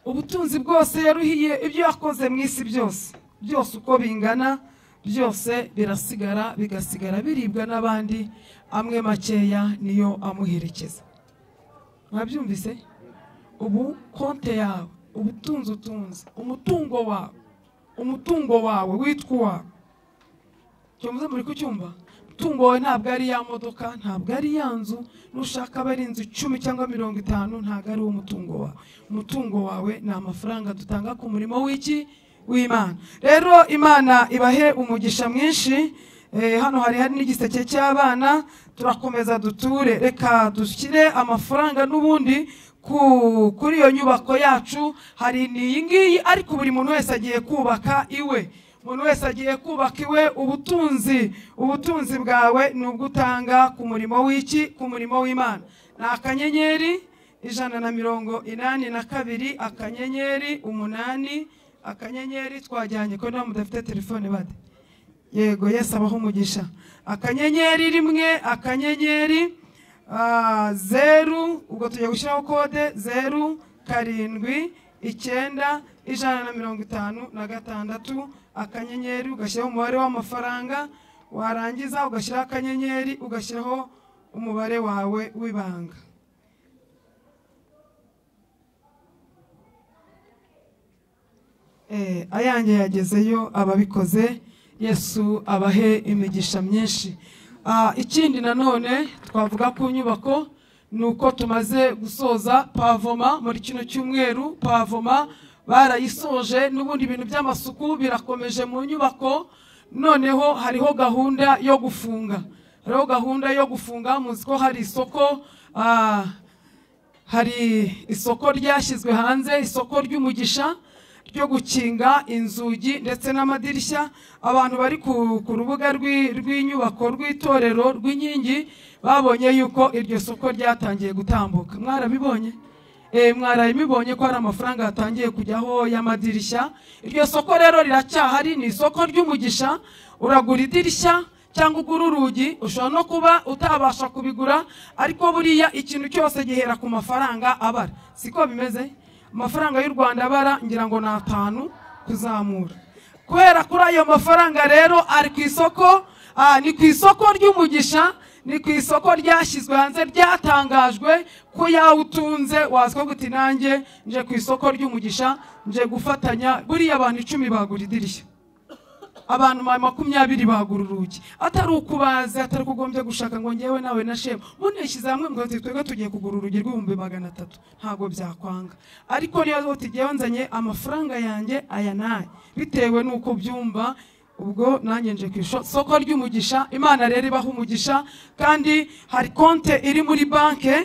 ubutunzi bwose yaruhiye ibyo yakoze mu isi byose uko bingana byose birasigara, bigasigara biribwa n'abandi, amwe makeya niyo amuherekeza. Mwabyumvise? Ubu konte yawe, ubutunzi utunze, umutungo wawe witwa uwawe. Cyumva muri kucyumva? Umutungo wawe ntabwo ari ya modoka, ntabwo ari ya nzu, nushaka aba ari inzu 10 cyangwa 50 ntabwo ari umutungo wawe. Umutungo wawe ni amafaranga dutanga ku murimo w'Imana. Rero Imana ibahe umugisha mwinshi. Hano hari n'igiseke cy'abana, turakomeza duture. Reka dushyire amafaranga n'ubundi kuri iyo nyubako yacu. Hari n'iyi ngiyi, ariko buri muntu wese agiye kubaka iwe. Umuntu wese agiye kubaka iwe. Ubutunzi bwawe ni ubwutanga ku murimo ku murimo w'Imana. Ni akanyenyeri 182 akanyenyeri 8 akanyenyeri. Twajyanye ko nta mudafite telefone bade. Yego, Yesu abaho umugisha. Akanyenyeri 1 akanyenyeri 0, ubwo tugiye gushyiraho kode 07956 akanyenyeri, ugashyiraho umubare w'amafaranga, warangiza ugashyiraho akanyenyeri, ugashyiraho umubare wawe w'ibanga. Ayange yagezeyo ababikoze. Yesu abahe imigisha myinshi. Ikindi nanone twavuga ku nyubako nuko tumaze gusoza pavoma muri kino cyumweru. Pavoma barayisoje, n'ubundi ibintu by'amasuku birakomeje mu nyubako. Noneho hariho gahunda yo gufunga. Muzi ko hari isoko ryashyizwe hanze, isoko ry'umugisha ryo gukinga inzugi ndetse n'amadirishya. Abantu bari ku rubuga rw'inyubako rw'itorero rw'inkingi babonye yuko iryo soko ryatangiye gutambuka. Mwarabibonye? Mwarabibonye ko hari amafaranga yatangiye kujyaho y'amadirishya. Iryo soko rero riracyahari, ni isoko ry'umugisha. Uragura idirishya cyangwa ugura urugi, ushobora no kuba utabasha kubigura, ariko buriya ikintu cyose gihera ku mafaranga abara. Siko bimeze? Amafaranga y'u Rwanda abara ngira ngo ni 5 kuzamura. Kubera kuri ayo mafaranga rero ari ku isoko, ni ku isoko ry'umugisha, ni ku isoko ryashyizwe hanze, ryatangajwe ko yawutunze wazwa guti nanjye nje ku isoko ry'umugisha, nje gufatanya. Buriya abantu 10 bagura idirishya, abantu 20 bagura urugi. Atari ukubaza, atari kugombye gushaka ngo ngewe nawe na shema muneshyize hamwe ngo twebwe tugiye kugura urugi rw'300 ntabwo byakwanga. Ariko niyo tugiye nzanye amafaranga yanjye aya naye bitewe nuko byumva, ubwo nanjye nje ku isoko ry'umugisha. Imana rero ibaha umugisha. Kandi hari konte iri muri banke,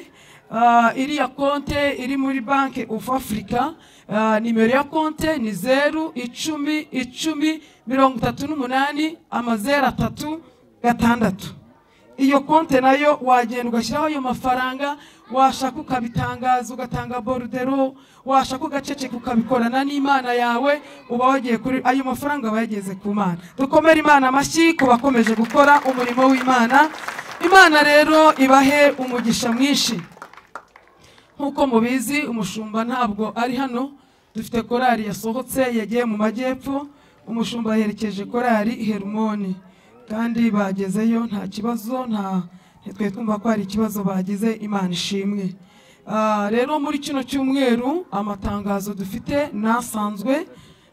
iriya konte iri muri Bank of Africa. nimero ya konte ni 0101038 iyo konte nayo wagenda ugashyiraho ayo mafaranga, washaka ukabitangaza ugatanga borudero, washaka ugaceceka ukabikorana n'Imana yawe, uba wagiye kuri ayo mafaranga aba yageze ku Mana. Dukomere Imana amashyi ku bakomeje gukora umurimo w'Imana. Imana rero ibahe umugisha mwinshi. Nkuko mubizi umushumba ntabwo ari hano, dufite korali yasohotse yagiye mu majyepfo, umushumba yerekeje korali Hermoni kandi bagezeyo nta kibazo, twe twumva ko hari ikibazo bagize, Imana ishimwe. Rero muri kino cyumweru amatangazo dufite nasanzwe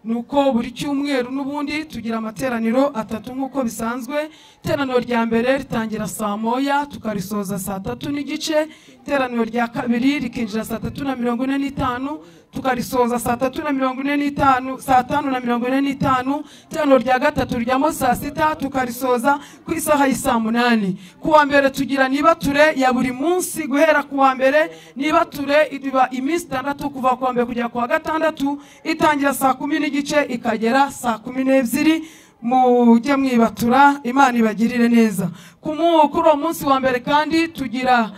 nuko buri cyumweru n'ubundi tugira amateraniro 3 nkuko bisanzwe. Iteraniro rya mbere ritangira saa 1 tukarisoza saa 3 n'igice, iteraniro rya kabiri rikinjira saa 3:45 tukarisoza saa 3:45, saa 5:45. Iteraniro rya gatatu ryamo saa 6 tukarisoza ku isaha y'isa 8. Kuwa mbere tugira nibature ya buri munsi guhera kuwa mbere, nibature iba iminsi 6 kuva kuwa mbere kugera kuwa gatandatu, itangira saa 10 n'igice ikagera saa 12. Mujye mwibatura, Imana ibagirire neza. Kuri uwo munsi wa mbere kandi tugira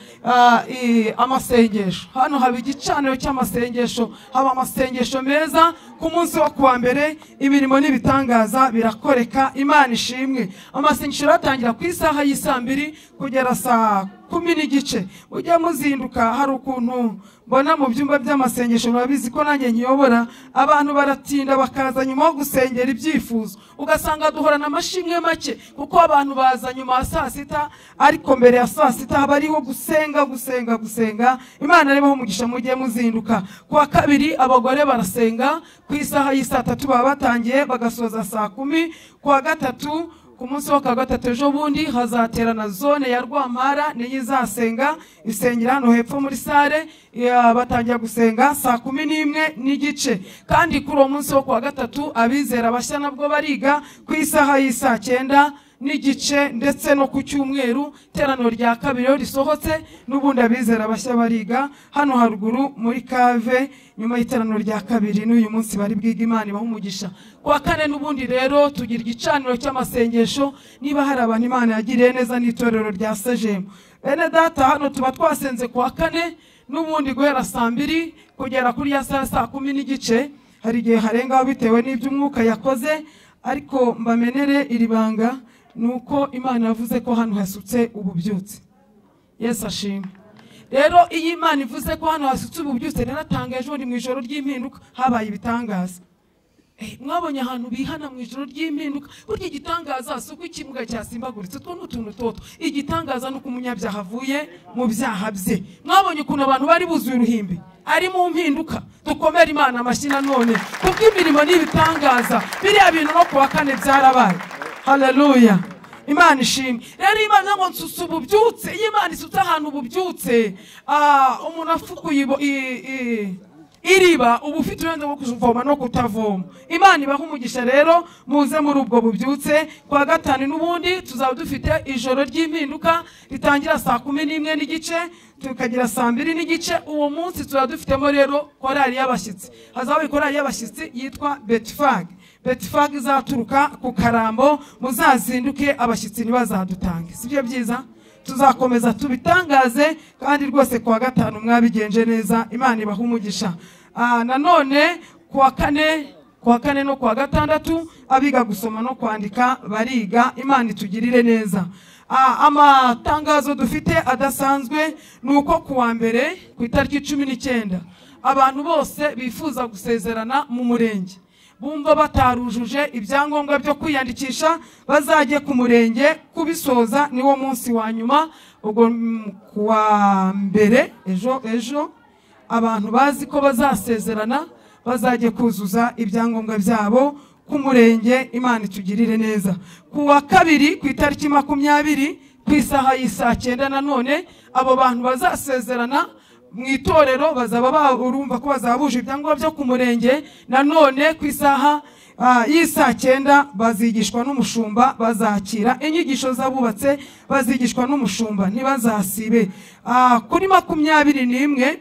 amasengesho. Hano haba igicaniro cy'amasengesho, haba amasengesho meza. Ku munsi wo kuwa mbere imirimo n'ibitangaza birakoreka, Imana ishimwe. Amasengesho atangira ku isaha y'isa 2 kugera saa 10 n'igice. Ujye muzinduka, hari ukuntu mbona mu byumba by'amasengesho murabizi ko nanjye nkiyobora, abantu baratinda bakaza nyuma yo gusengera ibyifuzo, ugasanga duhorana amashimwe make kuko abantu baza nyuma ya saa 6, ariko mbere ya saa 6 haba ariho gusenga. Imana nibaho umugisha, mujye muzinduka. Kuwa kabiri abagore barasenga ku isaha y'isa 3 baba batangiye bagasoza saa 10. Kuwa gatatu ku munsi wa gatatu ejo bundi hazaterana zone ya Rwampara niyo izasenga, isengera hano hepfo muri sale, batangira gusenga saa 11 n'igice. Kandi kuri uwo munsi wo kuwa gatatu abizera bashya nabwo bariga ku isaha y'isa 9 n'igice, ndetse no ku cyumweru teraniro rya kabiri risohotse n'ubundi abizera bashya bariga hano haruguru muri Kave nyuma y'iteraniro rya kabiri. N'uyu munsi bari bwiga, Imana ibaha umugisha. Kuwa kane n'ubundi rero tugira igicaniro cy'amasengesho, niba hari abantu Imana yagiriye neza n'itorero rya Sejemu. Bene data, hano tuba twasenze kuwa kane n'ubundi guhera saa 2 kugera kuri ya saa 10 n'igice. Hari igihe harengaho bitewe n'iby'umwuka yakoze, ariko mbamenere iri banga nuko Imana yavuze ko hano hasutse ububyutse. Yesu ashimwe. Rero iyi Imana ivuze ko hano hasutse ububyutse, naratangaje mu ijoro ry'impinduka habaye ibitangaza. Mwabonye ahantu bihana mu ijoro ry'impinduka, burya igitangaza si uko ikimuga cyasimbaguritse, two n'utuntu toto. Igitangaza nuko umunyabyaha avuye mu byaha bye. Mwabonye ukuntu abantu bari buzuye uruhimbi ari mu mpinduka. Dukomere Imana amashyi none kuko imirimo n'ibitangaza biriya bintu no kuwa kane byarabaye. Haleluya, Imana ishimwe. Rero Imana ngo nsusa ububyutse. Iyo Imana isutse ahantu ububyutse, umuntu afukuye iriba uba ufite uburenganzira bwo kuvoma no kutavoma. Imana ibaha umugisha rero, muze muri ubwo bubyutse. Kwa gatanu n'ubundi tuzaba dufite ijoro ry'impinduka ritangira saa 11 n'igice tukagira saa 2 n'igice. Uwo munsi tuzaba dufitemo rero korali y'abashyitsi. Hazaba korali y'abashyitsi yitwa Betfag. Betfag izaturuka ku Karambo, muzazinduke, abashyitsi nibazadutange. Sibyo byiza? Tuzakomeza tubitangaze kandi rwose kuwa gatanu mwabigenje neza. Imana ibaha umugisha. Nanone kuwa kane no kuwa gatandatu abiga gusoma no kwandika bariga. Imana itugirire neza. Amatangazo dufite adasanzwe nuko kuwa mbere ku itariki 19 abantu bose bifuza gusezerana mu murenge, bumva batarujuje ibyangombwa byo kwiyandikisha, bazajye ku murenge kubisoza. Niwo munsi wa nyuma. Ubwo kuwa mbere ejo abantu bazi ko bazasezerana bazajye kuzuza ibyangombwa byabo ku murenge. Imana itugirire neza. Kuwa kabiri ku itariki 20 ku isaha y'isa 9 nanone abo bantu bazasezerana mu itorero bazaba urumva ko bazabuje ibyangombwa byo ku murenge. Nanone ku isaha y'isa 9 bazigishwa n'umushumba, bazakira inyigisho z'abubatse, bazigishwa n'umushumba, ntibazasibe. Kuri 21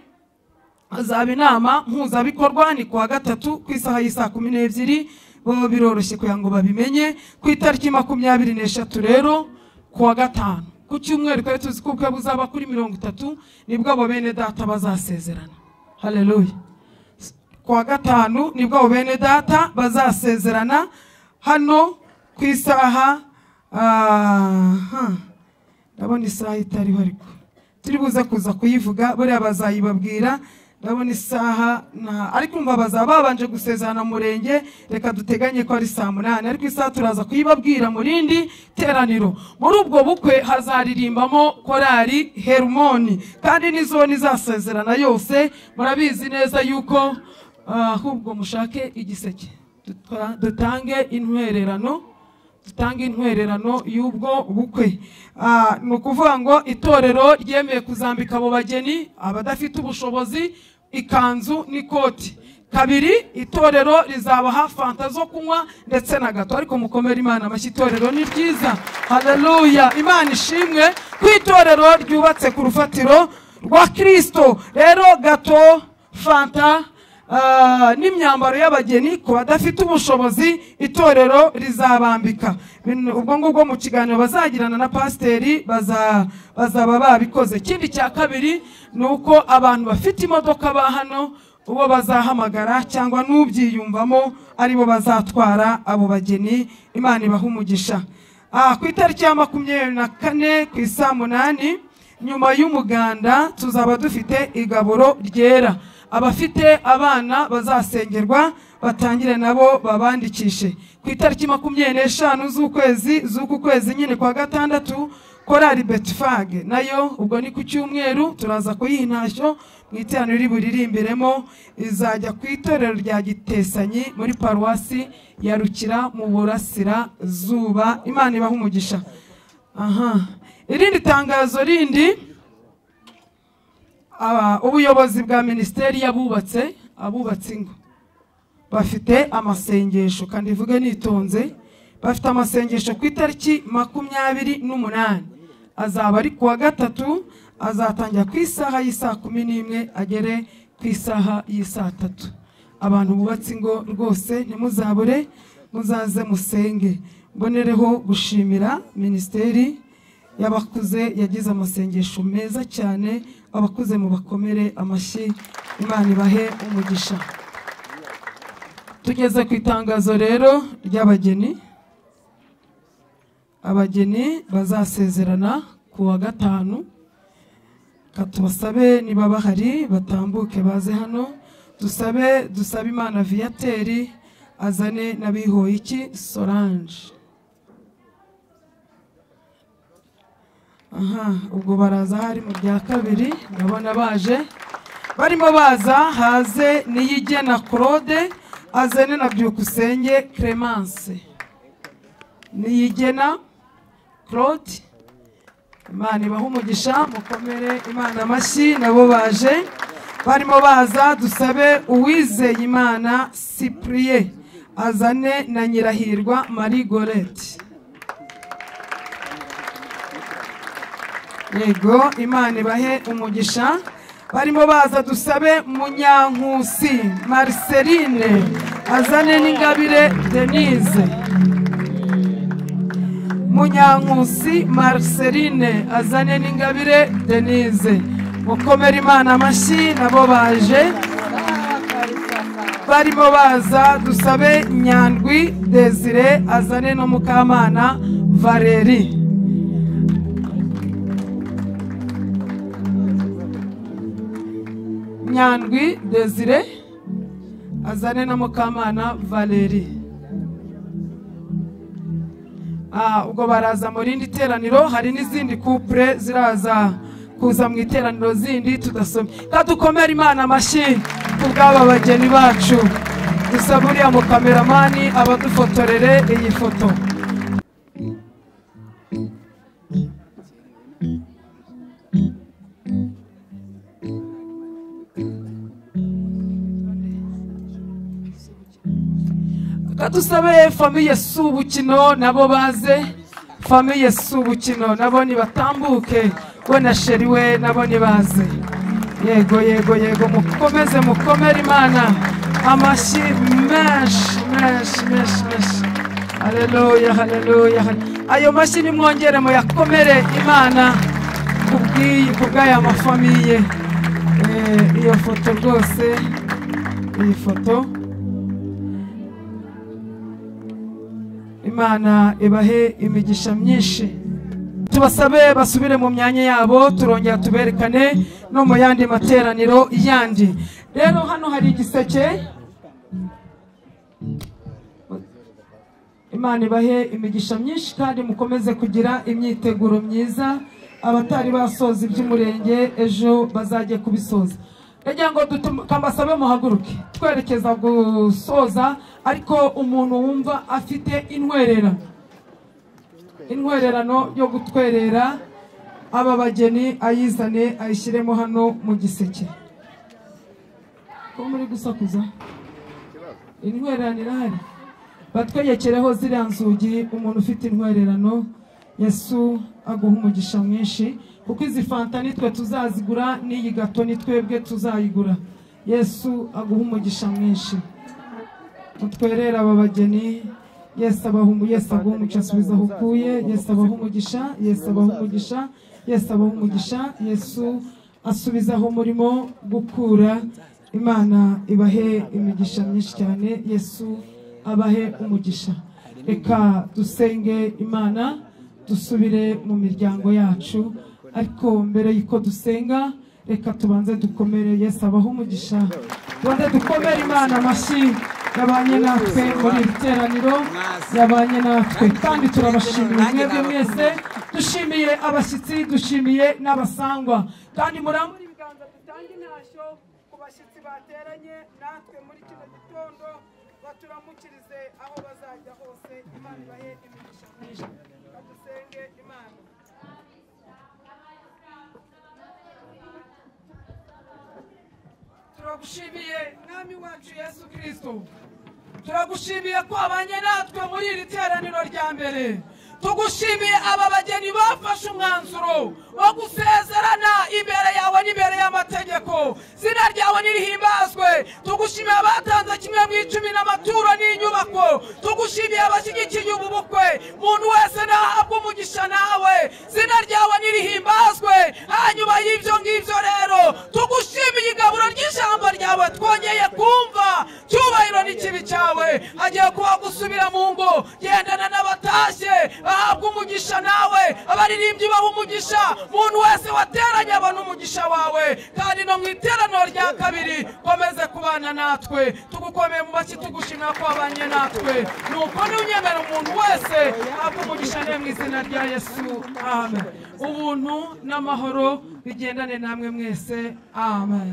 hazaba inama mpuzabikorwa ni kuwa gatatu ku isaha y'isa 12 bo biroroshye kugira ngo babimenye ku itariki 23 rero kuwa gatanu ku cyumweru twari tuzi ko buzaba kuri 30 nibwo abo bene data bazasezerana. Haleluya. Kuwa gatanu nibwo abo bene data bazasezerana hano ku isaha ndabona isaha itariho ariko turi buze kuza kuyivuga buriya bazayibabwira. Ndabona isaha ariko umva bazaba babanje gusezerana murenge reka duteganye ko ari saa 8 ariko isaha turaza kuyibabwira mu rindi teraniro. Muri ubwo bukwe hazaririmbamo korali Hermoni kandi nizo nizasezerana yose. Murabizi neza yuko ahubwo mushake igiseke dutange intwererano y'ubwo bukwe. Nukuvuga ngo itorero ryemeye kuzambika abo bageni abadafite ubushobozi ikanzu n'ikoti. Kabiri itorero rizabaha fanta zo kunywa ndetse na gato ariko mukomere Imana amashyi itorero ni ryiza. Haleluya. Imana ishimwe ku itorero ryubatse ku rufatiro rwa Kristo. Rero gato, fanta n'imyambaro y'abageni ku badafite ubushobozi itorero rizabambika. Ubwo ngubwo mu kiganiro bazagirana na pasiteri bazaba babikoze. Ikindi cya kabiri nuko abantu bafite imodoka ba hano ubo bazahamagara cyangwa n'ubyiyumvamo aribo bazatwara abo bageni. Imana ibaha umugisha. Ku itariki ya 24 ku isaa 8 nyuma y'umuganda tuzaba dufite igaburo ryera. Abafite abana bazasengerwa batangire nabo babandikishe. Ku itariki 25 z'uku kwezi nyine kwa gatandatu korali Betfage nayo ubwo ni ku cyumweru turaza kuyintashyo mu iteraniro riburirimbiremo izajya ku itorero rya Gitesanyi muri paruwasi ya Rukira mu Burasira zuba. Imana ibaha umugisha. Irindi tangazo rindi ubuyobozi bwa ministeri y'abubatse ingo bafite amasengesho kandi vuga nitonze. Bafite amasengesho ku itariki 28 azaba ari kuwa gatatu azatangira ku isaha y'isa 11 agere ku isaha y'isa 3. Abantu bubatse ingo rwose ntimuzabure muzaze musenge. Mbonereho gushimira ministeri y'abakuze yagize amasengesho meza cyane. Abakuze mu bakomere amashyi. Imana ibahe umugisha. Tugeze ku itangazo rero ry'abageni. Abageni bazasezerana kuwa gatanu. Katubasabe niba bahari batambuke baze hano. Dusabe Imana Viateri azane nabihoyiki Solange. Ubwo baraza hari mu rya kabiri ndabona baje barimo baza. Haze Niyigena Claude azane na Byukusenge Clemence. Niyigena Claude Imana ibaha umugisha mukomere Imana amashyi nabo baje barimo baza. Dusabe Uwizeye Imana Cyprien azane na Nyirahirwa Marie Gorette. Yego Imana ibahe umugisha. Barimo baza. Dusabe Munyankusi Marceline azane n'Ingabire Denise. Munyankusi Marceline azane n'Ingabire Denise. Mukomere Imana amashyi nabo baje barimo baza. Dusabe Nyandwi Desire azane no Mukamana Valeri. Nyandwi Desire azane na Mukamana Valeri. Ubwo baraza mu rindi teraniro. Hari n'izindi couple ziraza kuza mu iteraniro zindi tudasomye. Kadukomere Imana amashyi kubw'aba bageni bacu. Dusaba uriya mu kameramani abadufotorere iyi foto. Kadusabe famille Subukino nabo baze. Famille Subukino nabo ni batambuke. We na sheri we nabo ni baze. yego yego yego mukomeze mukomere Imana amashyi menshi menshi menshi menshi. Haleluya haleluya. Ayo mashyi nimwongere muyakomere Imana kubw'aya mafamiye. Iyo foto rwose, iyi foto Imana ibahe imigisha myinshi. Tubasabe basubire mu myanya yabo, turongera tuberekane no mu yandi materaniro yandi. Rero hano hari igiseke. Imana ibahe imigisha myinshi kandi mukomeze kugira imyiteguro myiza. Abatari basoza iby'umurenge ejo bazajye kubisoza. Ejya ngo kambasabe muhaguruke twerekeza gusoza, ariko umuntu wumva afite intwererano yo gutwerera aba bageni ayizane ayishyiremo hano mu giseke. Ko muri gusakuza intwererano irahari, batwegekereho ziriya nzugi. Umuntu ufite intwererano, Yesu aguha umugisha mwinshi, kuko izi fanta nitwe tuzazigura, n'iyi gato nitwebwe tuzayigura. Yesu aguha umugisha mwinshi. Mutwerera aba bageni. Yesu abaha umugisha, asubiza aho ukuye. Yesu abaha umugisha, Yesu abaha umugisha, Yesu abaha umugisha, Yesu asubiza aho murimo gukura. Imana ibahe imigisha myinshi cyane, Yesu abahe umugisha. Reka dusenge Imana, dusubire mu miryango yacu, ariko mbere y'uko dusenga reka tubanze dukomere Yesu abaho umugisha. Tubanze dukomere Imana amashyi. Yabanye natwe muri iri teraniro, yabanye natwe kandi turabashimiye mwebwe mwese. Dushimiye abashyitsi, dushimiye n'abasangwa, kandi murambure ibiganza dutange intashyo ku bashyitsi bateranye natwe muri kino gitondo, baturamukirize aho bazajya hose. Imana ibahe imigisha myinshi. Dusenge Imana. Turagushimiye mwami wacu Yesu Kristo, turagushimiye ko wabanye natwe muri iri teraniro rya mbere. Tugushimiye aba bageni bafashe umwanzuro wo gusezerana imbere yawe n'imbere y'amategeko. Zina ryawe nirihimbazwe. Tugushimiye abatanze kimwe mu 10 n'amaturo n'inyubako. Tugushimiye abashyigikiye ubu bukwe. Umuntu wese nahabwa umugisha nawe. Zina ryawe nirihimbazwe. Hanyuma y'ibyo ngibyo rero tugushimiye igaburo ry'ijambo ryawe twongeye kumva. Cyubahiro n'ikibi cyawe. Hagiye kuba gusubira mu ngo. Gendana n'abatashye bahabwa umugisha nawe. Abaririmbyi baha umugisha. Umuntu wese wateranye abona umugisha wawe, kandi no mu iteraniro rya kabiri komeze kubana natwe. Tugukomeye mu mashyi tugushimira ko wabanye natwe. Nuko niunyemera umuntu wese ahabwa umugisha mu izina rya Yesu. Amen. Ubuntu n'amahoro bigendane namwe mwese. Amen.